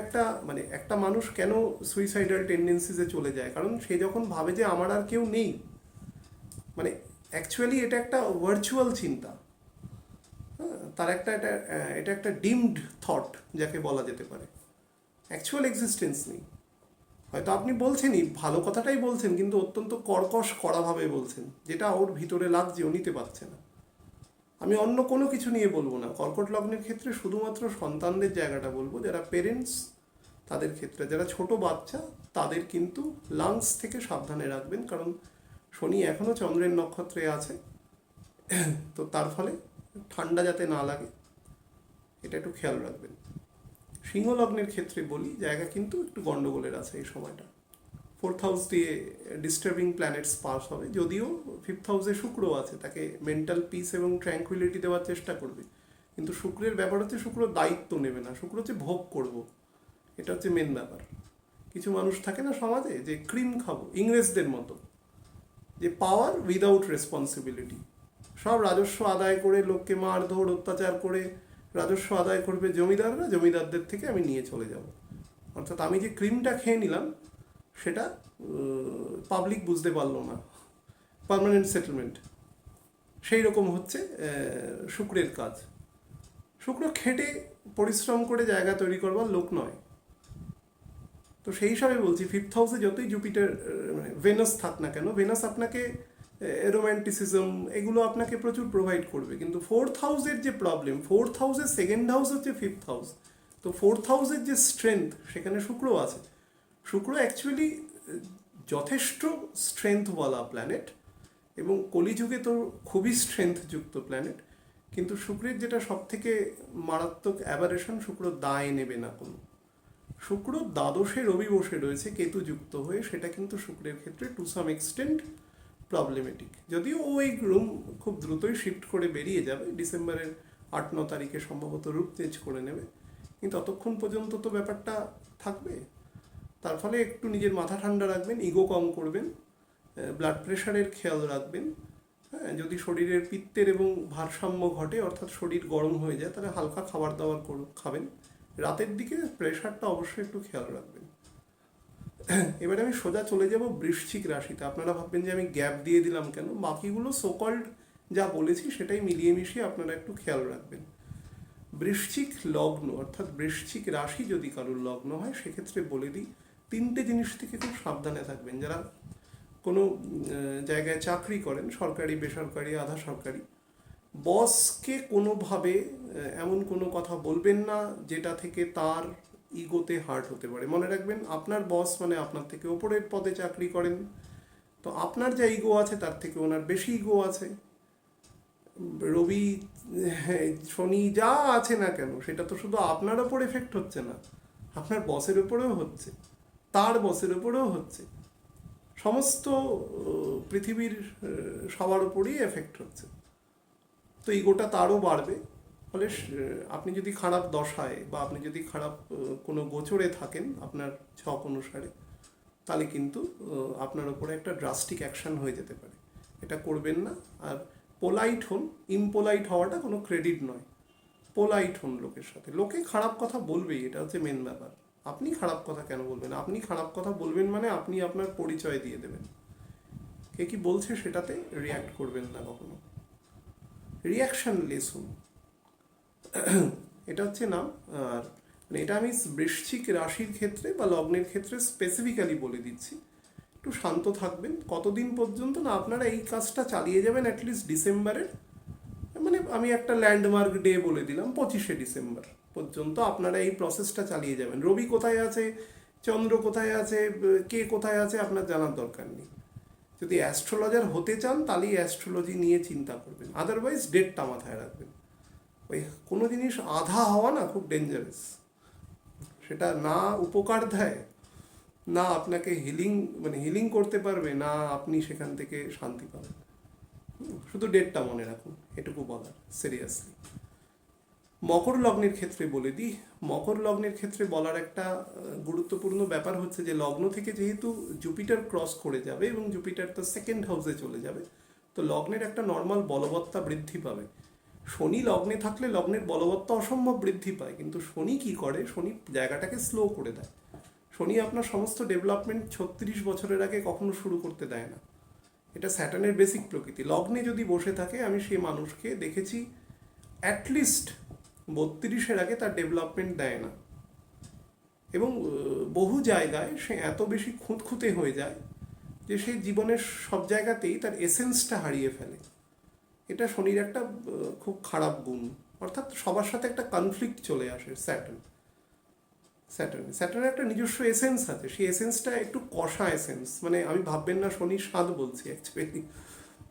একটা মানুষ কেন সুইসাইডাল টেন্ডেন্সিসে চলে যায়, কারণ সে যখন ভাবে যে আমার আর কেউ নেই, মানে অ্যাকচুয়ালি এটা একটা ভার্চুয়াল চিন্তা। তার এটা একটা ডিমড থট যাকে বলা যেতে পারে। অ্যাকচুয়াল এক্সিস্টেন্স নেই। হয়তো আপনি বলছেনই, ভালো কথাটাই বলছেন, কিন্তু অত্যন্ত কর্কশ কড়াভাবে বলছেন, যেটা ওর ভিতরে লাগছে, ও নিতে পারছে না। আমি অন্য কোনো কিছু নিয়ে বলবো না। কর্কট লগ্নের ক্ষেত্রে শুধুমাত্র সন্তানদের জায়গাটা বলবো, যারা পেরেন্টস তাদের ক্ষেত্রে, যারা ছোট বাচ্চা তাদের কিন্তু লাংস থেকে সাবধানে রাখবেন, কারণ শনি এখনও চন্দ্রের নক্ষত্রে আছে। তো তার ফলে ঠান্ডা যাতে না লাগে, এটা একটু খেয়াল রাখবেন। সিংহ লগ্নের ক্ষেত্রে বলি, জায়গা কিন্তু একটু গন্ডগোলের আছে এই সময়টা। 4th হাউস দিয়ে ডিস্টার্বিং প্ল্যানেটস পাস হবে, যদিও 5th হাউসে শুক্র আছে, তাকে মেন্টাল পিস এবং ট্র্যাঙ্কুইলিটি দেওয়ার চেষ্টা করবে। কিন্তু শুক্রের ব্যাপার হচ্ছে, শুক্র দায়িত্ব নেবে না, শুক্র হচ্ছে ভোগ করব, এটা হচ্ছে মেন ব্যাপার। কিছু মানুষ থাকে না সমাজে, যে ক্রিম খাবো, ইংরেজদের মতো, যে পাওয়ার উইদাউট রেসপন্সিবিলিটি, সব রাজস্ব আদায় করে, লোককে মারধর অত্যাচার করে রাজস্ব আদায় করবে জমিদাররা, জমিদারদের থেকে আমি নিয়ে চলে যাব। অর্থাৎ আমি যে ক্রিমটা খেয়ে নিলাম, সেটা পাবলিক বুঝতে পারলো না, পার্মানেন্ট সেটেলমেন্ট। সেই রকম হচ্ছে শুক্রের কাজ। শুক্র খেটে পরিশ্রম করে জায়গা তৈরি করবার লোক নয়। তো সেই হিসাবে বলছি, 5th হাউসে যতই জুপিটার ভেনাস থাক না কেন, ভেনাস আপনাকে রোম্যান্টিসিজম এগুলো আপনাকে প্রচুর প্রোভাইড করবে। কিন্তু 4th হাউসের যে প্রবলেম, 4th হাউসের সেকেন্ড হাউস হচ্ছে 5th হাউস। তো 4th হাউসের যে স্ট্রেংথ, সেখানে শুক্র আছে। শুক্র অ্যাকচুয়ালি যথেষ্ট স্ট্রেংথওয়ালা প্ল্যানেট, এবং কলিযুগে তো খুবই স্ট্রেংথযুক্ত প্ল্যানেট। কিন্তু শুক্রের যেটা সব থেকে মারাত্মক অ্যাবারেশন, শুক্র দায় নেবে না কোনো। শুক্র দ্বাদশে রবি বসে রয়েছে কেতু যুক্ত হয়ে, সেটা কিন্তু শুক্রের ক্ষেত্রে টু সাম এক্সটেন্ট প্রবলেমেটিক। যদিও ওই রুম খুব দ্রুতই শিফট করে বেরিয়ে যাবে, ডিসেম্বরের 8-9 তারিখে সম্ভবত রূপ চেঞ্জ করে নেবে, কিন্তু ততক্ষণ পর্যন্ত তো ব্যাপারটা থাকবে। তার ফলে একটু নিজের মাথা ঠান্ডা রাখবেন, ইগো কম করবেন, ব্লাড প্রেশারের খেয়াল রাখবেন। হ্যাঁ, যদি শরীরের পিত্তের এবং ভারসাম্য ঘটে, অর্থাৎ শরীর গরম হয়ে যায়, তাহলে হালকা খাবার দাবার খাবেন। রাতের দিকে প্রেশারটা অবশ্যই একটু খেয়াল রাখবেন। এবারে আমি সোজা চলে যাব বৃশ্চিক রাশিতে। আপনারা ভাববেন যে আমি গ্যাপ দিয়ে দিলাম কেন, বাকিগুলো সোকল্ড যা বলেছি সেটাই মিলিয়ে মিশিয়ে আপনারা একটু খেয়াল রাখবেন। বৃশ্চিক লগ্ন অর্থাৎ বৃশ্চিক রাশি যদি কারোর লগ্ন হয়, সেক্ষেত্রে বলে দিই, তিনটে জিনিস থেকে খুব সাবধানে থাকবেন। যারা কোনো জায়গায় চাকরি করেন, সরকারি, বেসরকারি, আধা সরকারি, বসকে কোনোভাবে এমন কোনো কথা বলবেন না যেটা থেকে তার ইগোতে হার্ট হতে পারে। মনে রাখবেন, আপনার বস মানে আপনার থেকে ওপরের পদে চাকরি করেন, তো আপনার যা ইগো আছে তার থেকে ওনার বেশি ইগো আছে। রবি, শনি যা আছে না কেন, সেটা তো শুধু আপনার ওপর এফেক্ট হচ্ছে না, আপনার বসের উপরেও হচ্ছে, তার বসের উপরেও হচ্ছে, সমস্ত পৃথিবীর সবার উপরেই এফেক্ট হচ্ছে। তো ইগোটা তারও বাড়বে। ফলে আপনি যদি খারাপ দশায় বা আপনি যদি খারাপ কোনো গোচরে থাকেন আপনার ছক অনুসারে, তাহলে কিন্তু আপনার উপরে একটা ড্রাস্টিক অ্যাকশন হয়ে যেতে পারে। এটা করবেন না। আর পোলাইট হন, ইমপোলাইট হওয়াটা কোনো ক্রেডিট নয়। পোলাইট হন লোকের সাথে। লোকে খারাপ কথা বলবেই, এটা হচ্ছে মেন ব্যাপার। আপনি খারাপ কথা কেন বলবেন? আপনি খারাপ কথা বলবেন মানে আপনি আপনার পরিচয় দিয়ে দেবেন। কে কি বলছে সেটাতে রিয়্যাক্ট করবেন না কখনো। রিয়াকশনলেস হন, এটা হচ্ছে নাম। আর এটা আমি বৃশ্চিক রাশির ক্ষেত্রে বা লগ্নের ক্ষেত্রে স্পেসিফিক্যালি বলে দিচ্ছি। একটু শান্ত থাকবেন। কতদিন পর্যন্ত না আপনারা এই কাজটা চালিয়ে যাবেন, অ্যাটলিস্ট ডিসেম্বরের, মানে আমি একটা ল্যান্ডমার্ক ডে বলে দিলাম, 25শে ডিসেম্বর পর্যন্ত আপনারা এই প্রসেসটা চালিয়ে যাবেন। রবি কোথায় আছে, চন্দ্র কোথায় আছে, কে কোথায় আছে আপনার জানার দরকার নেই। যদি অ্যাস্ট্রোলজার হতে চান তাহলেই অ্যাস্ট্রোলজি নিয়ে চিন্তা করবেন, আদারওয়াইজ ডেটটা মাথায় রাখবেন। ওই কোনো জিনিস আধা হওয়া না খুব ডেঞ্জারাস। সেটা না উপকার দেয়, না আপনাকে হিলিং করতে পারবে, না আপনি সেখান থেকে শান্তি পাবেন। শুধু ডেটটা মনে রাখুন, এটুকু বলার সিরিয়াসলি। মকর লগ্নের ক্ষেত্রে বলে দিই, মকর লগ্নের ক্ষেত্রে বলার একটা গুরুত্বপূর্ণ ব্যাপার হচ্ছে যে লগ্ন থেকে যেহেতু জুপিটার ক্রস করে যাবে এবং জুপিটার তো সেকেন্ড হাউসে চলে যাবে, তো লগ্নের একটা নর্মাল বলবত্তা বৃদ্ধি পাবে। শনি লগ্নে থাকলে লগ্নের বলবত্তা অসম্ভব বৃদ্ধি পায়, কিন্তু শনি কি করে, শনি জায়গাটাকে স্লো করে দেয়। শনি আপনার সমস্ত ডেভেলপমেন্ট 36 বছরের আগে কখনো শুরু করতে দেয় না। এটা স্যাটার্নের বেসিক প্রকৃতি। লগ্নে যদি বসে থাকে, আমি সেই মানুষকে দেখেছি অ্যাটলিস্ট 32-এর আগে তার ডেভেলপমেন্ট দেয় না। এবং বহু জায়গায় সে এত বেশি খুঁতখুঁতে হয়ে যায় যে সে জীবনের সব জায়গাতেই তার এসেন্সটা হারিয়ে ফেলে। এটা শনির একটা খুব খারাপ গুণ। অর্থাৎ সবার সাথে একটা কনফ্লিক্ট চলে আসে স্যাটার্নের একটা নিজস্ব এসেন্স আছে, সেই এসেন্সটা একটু কষা এসেন্স। মানে আমি ভাববেন না শনির স্বাদ বলছি অ্যাকচুয়ালি,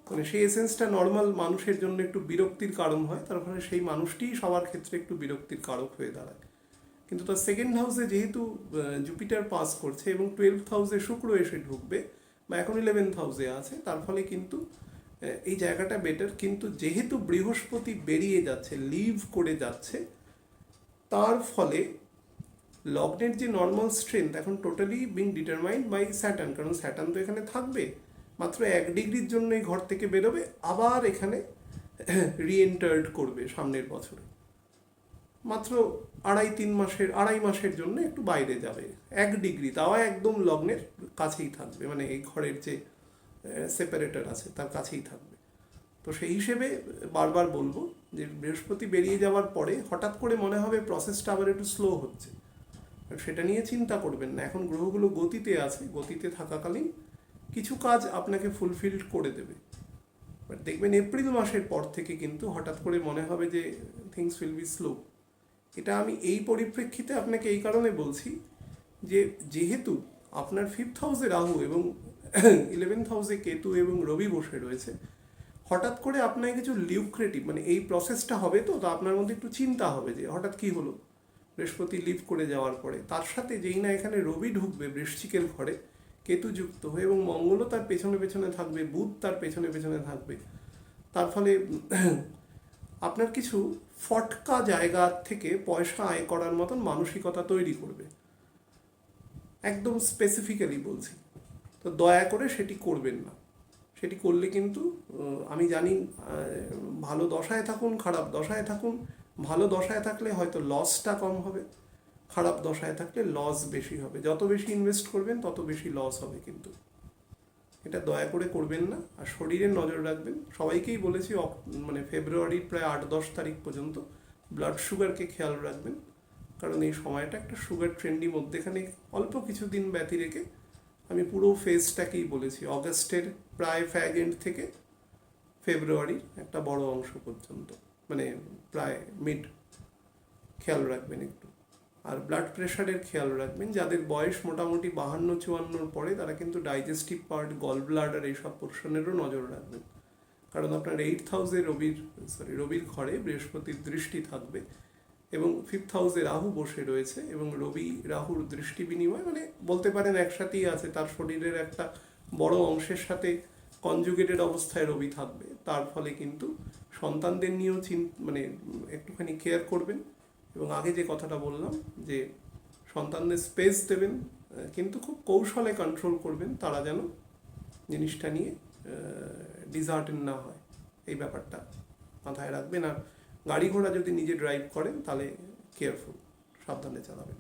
মানে সেই এসেন্সটা নর্মাল মানুষের জন্য একটু বিরক্তির কারণ হয়, তার ফলে সেই মানুষটিই সবার ক্ষেত্রে একটু বিরক্তির কারক হয়ে দাঁড়ায়। কিন্তু তার সেকেন্ড হাউসে যেহেতু জুপিটার পাস করছে এবং 12th হাউসে শুক্র এসে ঢুকবে, বা এখন 11th হাউসে আছে, তার ফলে কিন্তু এই জায়গাটা বেটার। কিন্তু যেহেতু বৃহস্পতি বেরিয়ে যাচ্ছে, লিভ করে যাচ্ছে, তার ফলে লগ্নের যে নর্মাল স্ট্রেংথ এখন totally being determined by Saturn. কারণ স্যাটার্ন তো এখানে থাকবে, মাত্র 1 ডিগ্রির জন্যই ঘর থেকে বেরোবে, আবার এখানে রিএন্টার্ড করবে সামনের বছরে। মাত্র 2.5 মাসের জন্য একটু বাইরে যাবে, 1 ডিগ্রি, তাও একদম লগ্নের কাছেই থাকবে, মানে এই ঘরের যে সেপারেটর আছে তার কাছেই থাকবে। তো সেই হিসেবে বারবার বলবো যে বৃহস্পতি বেরিয়ে যাওয়ার পরে হঠাৎ করে মনে হবে প্রসেসটা আবার একটু স্লো হচ্ছে, সেটা নিয়ে চিন্তা করবেন না। এখন গ্রহগুলো গতিতে আছে, গতিতে থাকাকালীন কিছু কাজ আপনাকে ফুলফিল করে দেবে। বাট দেখবেন এপ্রিল মাসের পর থেকে কিন্তু হঠাৎ করে মনে হবে যে থিংস উইল বি স্লো। এটা আমি এই পরিপ্রেক্ষিতে আপনাকে এই কারণে বলছি যে যেহেতু আপনার 5th হাউসে রাহু এবং 11th হাউসে কেতু এবং রবি বসে রয়েছে, হঠাৎ করে আপনার কিছু লিউক্রেটিভ, মানে এই প্রসেসটা হবে, তো আপনার মধ্যে একটু চিন্তা হবে যে হঠাৎ কি হলো বৃহস্পতি লিভ করে যাওয়ার পরে। তার সাথে যেই না এখানে রবি ঢুকবে বৃশ্চিকের ঘরে কেতু যুক্ত হয়ে, এবং মঙ্গলও তার পেছনে পেছনে থাকবে, বুধ তার পেছনে পেছনে থাকবে, তার ফলে আপনার কিছু ফটকা জায়গা থেকে পয়সা আয় করার মতন মানসিকতা তৈরি করবে, একদম স্পেসিফিক্যালি বলছি। তো দয়া করে সেটি করবেন না। সেটি করলে কিন্তু আমি জানি ভালো দশায় থাকুন, খারাপ দশায় থাকুন, ভালো দশায় থাকলে হয়তো লসটা কম হবে, খারাপ দশায় থাকলে লস বেশি হবে। যত বেশি ইনভেস্ট করবেন তত বেশি লস হবে, কিন্তু এটা দয়া করে করবেন না। আর শরীরের নজর রাখবেন। সবাইকেই বলেছি মানে ফেব্রুয়ারির প্রায় 8-10 তারিখ পর্যন্ত ব্লাড সুগারকে খেয়াল রাখবেন, কারণ এই সময়টা একটা সুগার ট্রেন্ডি মধ্যেখানে অল্প কিছু দিন ব্যতি রেখে আমি পুরো ফেজটাকেই বলেছি, অগাস্টের প্রায় ফ্যাগ এন্ড থেকে ফেব্রুয়ারির একটা বড় অংশ পর্যন্ত, মানে প্রায় মিড। খেয়াল রাখবেন একটু। আর ব্লাড প্রেশারের খেয়াল রাখবেন, যাদের বয়স মোটামুটি 52-54 পরে তারা কিন্তু ডাইজেস্টিভ পার্ট, গল ব্লাডার এইসব পোর্শনেরও নজর রাখবেন। কারণ আপনার 8th হাউসে রবির ঘরে বৃহস্পতির দৃষ্টি থাকবে এবং 5th হাউসে রাহু বসে রয়েছে, এবং রবি রাহুর দৃষ্টি বিনিময় মানে বলতে পারেন একসাথেই আছে, তার শরীরের একটা বড় অংশের সাথে কনজুগেটেড অবস্থায় রবি থাকবে। তার ফলে কিন্তু সন্তানদের নিয়েও মানে একটুখানি কেয়ার করবেন, এবং আগে যে কথাটা বললাম যে সন্তানদের স্পেস দেবেন, কিন্তু খুব কৌশলে কন্ট্রোল করবেন, তারা যেন জিনিসটা নিয়ে ডিজার্টেন না হয়, এই ব্যাপারটা মাথায় রাখবেন। আর গাড়ি ঘোড়া যদি নিজে ড্রাইভ করেন তাহলে কেয়ারফুল, সাবধানে চালাবেন।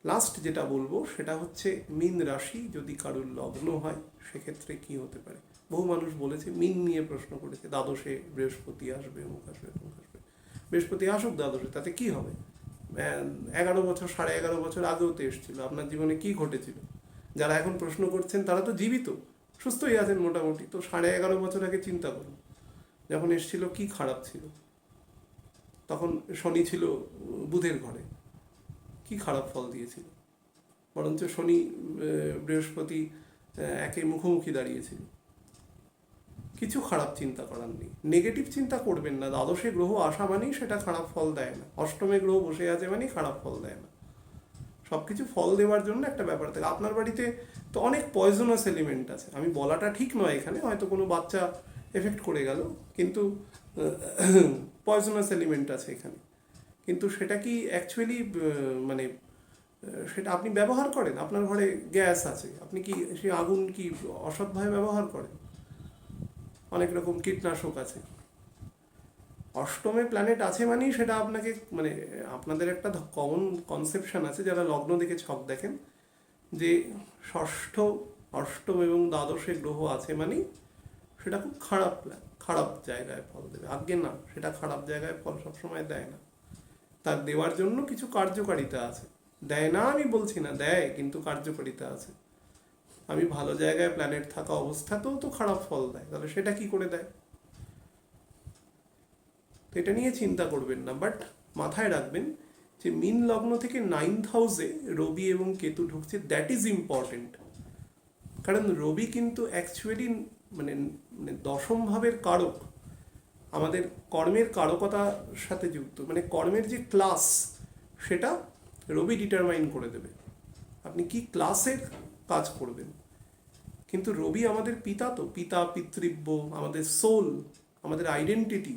লাস্ট যেটা বলবো সেটা হচ্ছে মীন রাশি যদি কারুর লগ্ন হয় সেক্ষেত্রে কি হতে পারে। বহু মানুষ বলেছে, মীন নিয়ে প্রশ্ন করেছে, দ্বাদশে বৃহস্পতি আসবে, অমুক আসবে, অমুক আসবে। বৃহস্পতি আসুক দ্বাদশে, তাতে কি হবে? 11 বছর 11.5 বছর আগেও তো এসেছিল, আপনার জীবনে কি ঘটেছিল? যারা এখন প্রশ্ন করছেন তারা তো জীবিত, সুস্থই আছেন মোটামুটি, তো 11.5 বছর আগে চিন্তা করুন যখন এসেছিল কি খারাপ ছিল। তখন শনি ছিল বুধের ঘরে, কি খারাপ ফল দিয়েছিল? বরঞ্চ শনি বৃহস্পতি একে মুখোমুখি দাঁড়িয়েছিল, কিছু খারাপ চিন্তা করার নেই। নেগেটিভ চিন্তা করবেন না, দ্বাদশে গ্রহ আসা মানেই সেটা খারাপ ফল দেয় না, অষ্টমে গ্রহ বসে আছে মানেই খারাপ ফল দেয় না। সব কিছু ফল দেওয়ার জন্য একটা ব্যাপার থাকে। আপনার বাড়িতে তো অনেক পয়জনাস এলিমেন্ট আছে, আমি বলাটা ঠিক নয় এখানে, হয়তো কোনো বাচ্চা এফেক্ট করে গেল, কিন্তু পয়জনাস এলিমেন্ট আছে এখানে, কিন্তু সেটা কি অ্যাকচুয়ালি মানে সেটা আপনি ব্যবহার করেন? আপনার ঘরে গ্যাস আছে, আপনি কি সেই আগুন কি অসৎভাবে ব্যবহার করেন? অনেক রকম কীটনাশক আছে। অষ্টমে প্ল্যানেট আছে মানেই সেটা আপনাকে মানে আপনাদের একটা কমন কনসেপশন আছে যারা লগ্ন দেখে ছক দেখেন, যে ষষ্ঠ, অষ্টম এবং দ্বাদশে গ্রহ আছে মানেই সেটা খুব খারাপ জায়গায় ফল দেবে। আজ্ঞে না, সেটা খারাপ জায়গায় ফল সবসময় দেয় না, তার দেওয়ার জন্য কিছু কার্যকারিতা আছে। দেয় না আমি বলছি না, দেয়, কিন্তু কার্যকারিতা আছে। আমি ভালো জায়গায় প্ল্যানেট থাকা অবস্থাতেও তো খারাপ ফল দেয়, তাহলে সেটা কি করে দেয়? তো এটা নিয়ে চিন্তা করবেন না, বাট মাথায় রাখবেন যে মীন লগ্ন থেকে 9th হাউসে রবি এবং কেতু ঢুকছে, দ্যাট ইজ ইম্পর্টেন্ট। কারণ রবি কিন্তু অ্যাকচুয়ালি মানে দশম ভাবের কারক, আমাদের কর্মের কারকতার সাথে যুক্ত, মানে কর্মের যে ক্লাস সেটা রবি ডিটারমাইন করে দেবে আপনি কি ক্লাসের কাজ করবেন। কিন্তু রবি আমাদের পিতা, তো পিতা, পিতৃব্য, আমাদের সোল, আমাদের আইডেন্টিটি,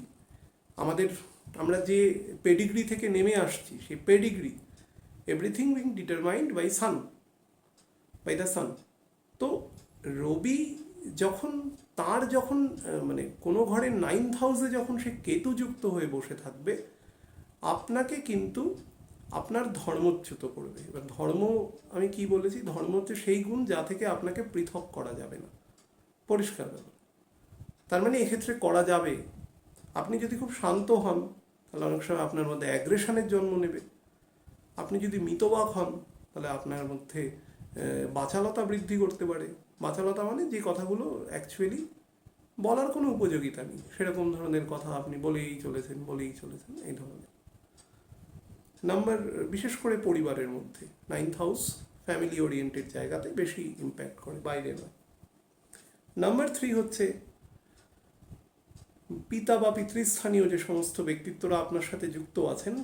আমরা যে পেডিগ্রি থেকে নেমে আসছি সেই pedigree, everything being determined by the sun. তো রবি যখন মানে কোনো ঘরের 9th হাউসে যখন সে কেতুযুক্ত হয়ে বসে থাকবে, আপনাকে কিন্তু আপনার ধর্মচ্যুত করবে। এবার ধর্ম আমি কি বলেছি, ধর্ম হচ্ছে সেই গুণ যা থেকে আপনাকে পৃথক করা যাবে না, পরিষ্কার ব্যাপার। তার মানে এক্ষেত্রে করা যাবে। আপনি যদি খুব শান্ত হন তাহলে অনেক সময় আপনার মধ্যে অ্যাগ্রেশনের জন্ম নেবে। আপনি যদি মিতবাক হন তাহলে আপনার মধ্যে বাচালতা বৃদ্ধি করতে পারে। বাচালতা মানে যে কথাগুলো অ্যাকচুয়ালি বলার কোনো উপযোগিতা নেই, সেরকম ধরনের কথা আপনি বলেই চলেছেন, এই ধরনের। নাম্বার, বিশেষ করে পরিবারের মধ্যে 9th হাউস ফ্যামিলি ওরিয়েন্টেড জায়গাতে বেশি ইম্প্যাক্ট করে, বাইরে নয়। নাম্বার 3 হচ্ছে পিতা বা পিতৃস্থানীয় যে সমস্ত ব্যক্তিত্বরা আপনার সাথে যুক্ত আছেন,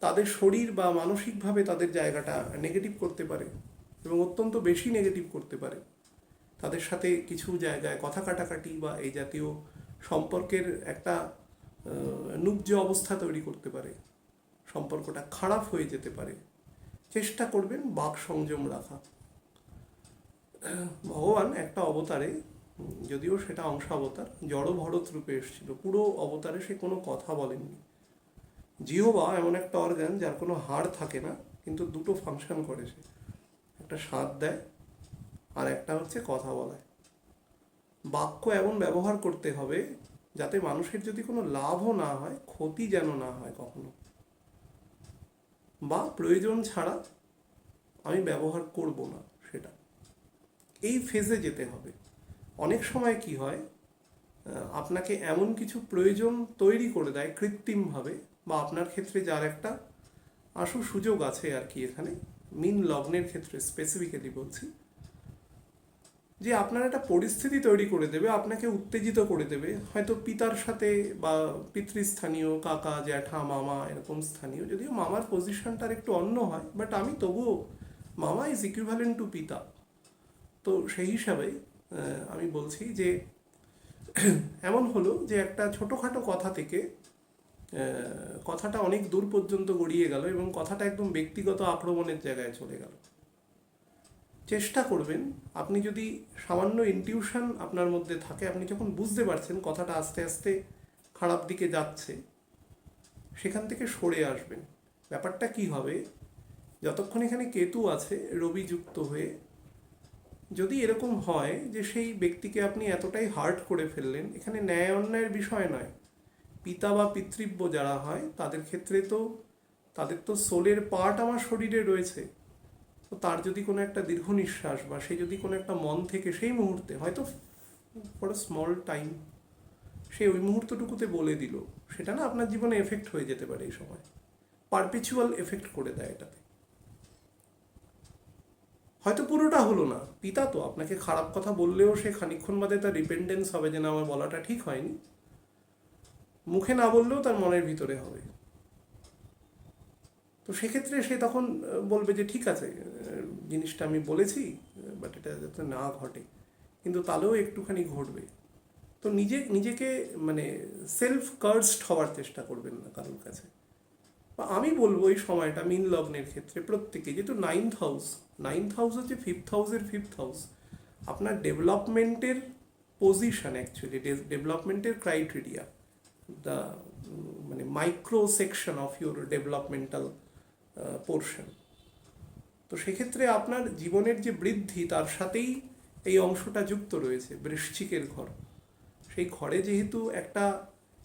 তাদের শরীর বা মানসিকভাবে তাদের জায়গাটা নেগেটিভ করতে পারে, এবং অত্যন্ত বেশি নেগেটিভ করতে পারে। তাদের সাথে কিছু জায়গায় কথা কাটাকাটি বা এই জাতীয় সম্পর্কের একটা নুব্জ অবস্থা তৈরি করতে পারে, সম্পর্কটা খারাপ হয়ে যেতে পারে। চেষ্টা করবেন বাক সংযম রাখা। ভগবান একটা অবতারে, যদিও সেটা অংশাবতার, জড় ভরত রূপে এসেছিল, পুরো অবতারে সে কোনো কথা বলেননি। জিহ্বা এমন একটা অর্গান যার কোনো হাড় থাকে না, কিন্তু দুটো ফাংশন করে সে, একটা স্বাদ দেয় আর একটা হচ্ছে কথা বলায়। বাক্য এমন ব্যবহার করতে হবে যাতে মানুষের যদি কোনো লাভও না হয়, ক্ষতি যেন না হয় কখনো। বা প্রয়োজন ছাড়া আমি ব্যবহার করব না সেটা। এই ফেজে যেতে হবে। অনেক সময় কি হয়, আপনাকে এমন কিছু প্রয়োজন তৈরি করে দেয় কৃত্রিমভাবে, বা আপনার ক্ষেত্রে যার একটা আশু সুযোগ আছে আর কি, এখানে মীন লগ্নের ক্ষেত্রে স্পেসিফিক্যালি বলছি, যে আপনার একটা পরিস্থিতি তৈরি করে দেবে, আপনাকে উত্তেজিত করে দেবে, হয়তো পিতার সাথে বা পিতৃস্থানীয় কাকা জ্যাঠা মামা এরকম স্থানীয়, যদিও মামার পজিশনটার একটু অন্য হয়, বাট আমি তবুও মামা ইজ ইকুইভ্যালেন্ট টু পিতা। তো সেই হিসাবে আমি বলছি যে এমন হলো যে একটা ছোটোখাটো কথা থেকে কথাটা অনেক দূর পর্যন্ত গড়িয়ে গেল এবং কথাটা একদম ব্যক্তিগত আক্রমণের জায়গায় চলে গেল। চেষ্টা করবেন, আপনি যদি সামান্য ইনটিউশন আপনার মধ্যে থাকে, আপনি যখন বুঝতে পারছেন কথাটা আস্তে আস্তে খারাপ দিকে যাচ্ছে, সেখান থেকে সরে আসবেন। ব্যাপারটা কি হবে, যতক্ষণ এখানে কেতু আছে রবি যুক্ত হয়ে, যদি এরকম হয় যে সেই ব্যক্তিকে আপনি এতটাই হার্ট করে ফেললেন, এখানে ন্যায় অন্যায়ের বিষয় নয়, পিতা বা পিতৃব্য যারা হয় তাদের ক্ষেত্রে তো তাদের তো সোলের পার্ট আমার শরীরে রয়েছে। তো তার যদি কোনো একটা দীর্ঘ নিঃশ্বাস বা সে যদি কোনো একটা মন থেকে সেই মুহূর্তে, হয়তো ফর আ স্মল টাইম, সে ওই মুহূর্তটুকুতে বলে দিল, সেটা না আপনার জীবনে এফেক্ট হয়ে যেতে পারে। এই সময় পারপেচুয়াল এফেক্ট করে দেয় এটাতে। হয়তো পুরোটা হলো না, পিতা তো আপনাকে খারাপ কথা বললেও সে খানিকক্ষণ বাদে তার রিপেন্ডেন্স হবে যে না, আমার বলাটা ঠিক হয়নি, মুখে না বললেও তার মনের ভিতরে হবে। তো সেক্ষেত্রে সে তখন বলবে যে ঠিক আছে, জিনিসটা আমি বলেছি, বাট এটা যাতে না ঘটে, কিন্তু তাহলেও একটুখানি ঘটবে। তো নিজেকে মানে সেলফ কার্সড হওয়ার চেষ্টা করবেন না কারোর কাছে। বা আমি বলবো এই সময়টা মীন লগ্নের ক্ষেত্রে প্রত্যেকে, যেহেতু নাইন্থ হাউস হচ্ছে ফিফথ হাউস, আপনার ডেভেলপমেন্টের পজিশন, অ্যাকচুয়ালি ডেভেলপমেন্টের ক্রাইটেরিয়া, দ্য মানে micro section of your developmental portion. তো সেক্ষেত্রে আপনার জীবনের যে বৃদ্ধি, তার সাথেই এই অংশটা যুক্ত রয়েছে, বৃশ্চিকের ঘর। সেই ঘরে যেহেতু একটা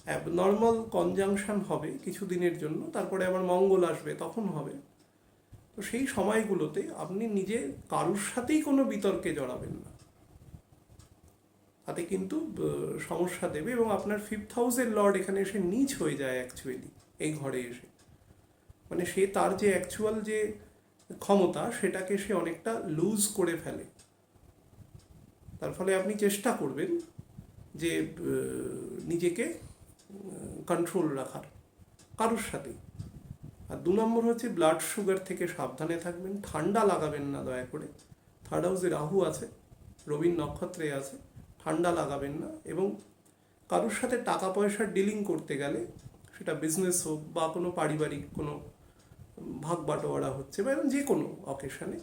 অ্যাবনর্মাল কনজাংশন হবে কিছু দিনের জন্য, তারপরে আবার মঙ্গল আসবে, তখন হবে। তো সেই সময়গুলোতে আপনি নিজে কারোর সাথেই কোনো বিতর্কে জড়াবেন না, তাতে কিন্তু সমস্যা দেবে। এবং আপনার ফিফথ হাউসের লর্ড এখানে এসে নীচ হয়ে যায় অ্যাকচুয়ালি এই ঘরে এসে, মানে সে তার যে অ্যাকচুয়াল যে ক্ষমতা সেটাকে সে অনেকটা লুজ করে ফেলে। তার ফলে আপনি চেষ্টা করবেন যে নিজেকে কন্ট্রোল রাখার কারোর সাথেই। আর 2 নম্বর হচ্ছে ব্লাড সুগার থেকে সাবধানে থাকবেন, ঠান্ডা লাগাবেন না দয়া করে। থার্ড হাউসে রাহু আছে, রবির নক্ষত্রে আছে, ঠান্ডা লাগাবেন না। এবং কারোর সাথে টাকা পয়সার ডিলিং করতে গেলে, সেটা বিজনেস হোক বা কোনো পারিবারিক কোনো ভাগ বাটোয়ারা হচ্ছে, বা যে কোনো অকেশনে,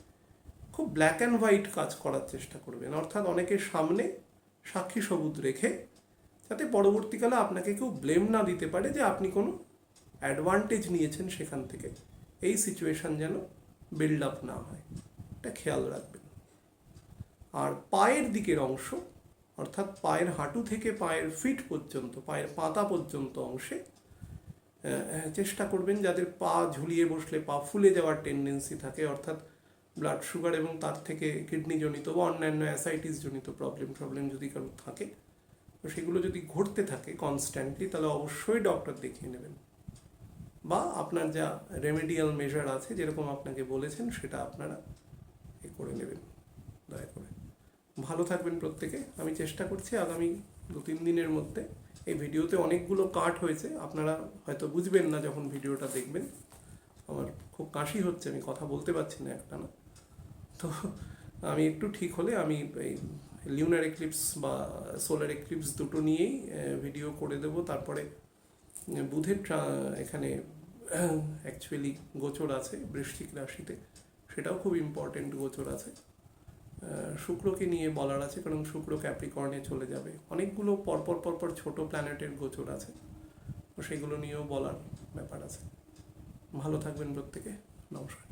খুব ব্ল্যাক অ্যান্ড হোয়াইট কাজ করার চেষ্টা করবেন। অর্থাৎ অনেকের সামনে সাক্ষী সবুত রেখে, যাতে পরবর্তীকালে আপনাকে কেউ ব্লেম না দিতে পারে যে আপনি কোনো অ্যাডভান্টেজ নিয়েছেন সেখান থেকে। এই সিচুয়েশান যেন বিল্ড আপ না হয়, এটা খেয়াল রাখবেন। আর পায়ের দিকের অংশ, অর্থাৎ পায়ের হাঁটু থেকে পায়ের ফিট পর্যন্ত, পায়ের পাতা পর্যন্ত অংশে চেষ্টা করবেন, যাদের পা ঝুলিয়ে বসলে পা ফুলে যাওয়ার টেন্ডেন্সি থাকে, অর্থাৎ ব্লাড সুগার এবং তার থেকে কিডনিজনিত বা অন্যান্য অ্যাসাইটিসজনিত প্রবলেম যদি কারোর থাকে, তো সেগুলো যদি ঘটতে থাকে কনস্ট্যান্টলি, তাহলে অবশ্যই ডক্টর দেখিয়ে নেবেন। বা আপনার যা রেমেডিয়াল মেজার আছে, যেরকম আপনাকে বলেছেন, সেটা আপনারা করে নেবেন দয়া করে। ভালো থাকবেন প্রত্যেকে। আমি চেষ্টা করছি আগামী 2-3 দিনের মধ্যে, এই ভিডিওতে অনেকগুলো কাট হয়েছে, আপনারা হয়তো বুঝবেন না যখন ভিডিওটা দেখবেন। আমার খুব কাশি হচ্ছে, আমি কথা বলতে পারছি না একটা না। তো আমি একটু ঠিক হলে আমি এই লিউনার এক্লিপস বা সোলার এক্লিপস দুটো নিয়েই ভিডিও করে দেব। তারপরে বুধের এখানে অ্যাকচুয়ালি গোচর আছে বৃশ্চিক রাশিতে, সেটাও খুব ইম্পর্টেন্ট গোচর আছে। শুক্রকে নিয়ে বলার আছে, কারণ শুক্র ক্যাপ্রিকর্নে চলে যাবে। অনেকগুলো পরপর ছোট প্ল্যানেটের গোচর আছে, তো সেগুলো নিয়েও বলার ব্যাপার আছে। ভালো থাকবেন প্রত্যেকে, নমস্কার।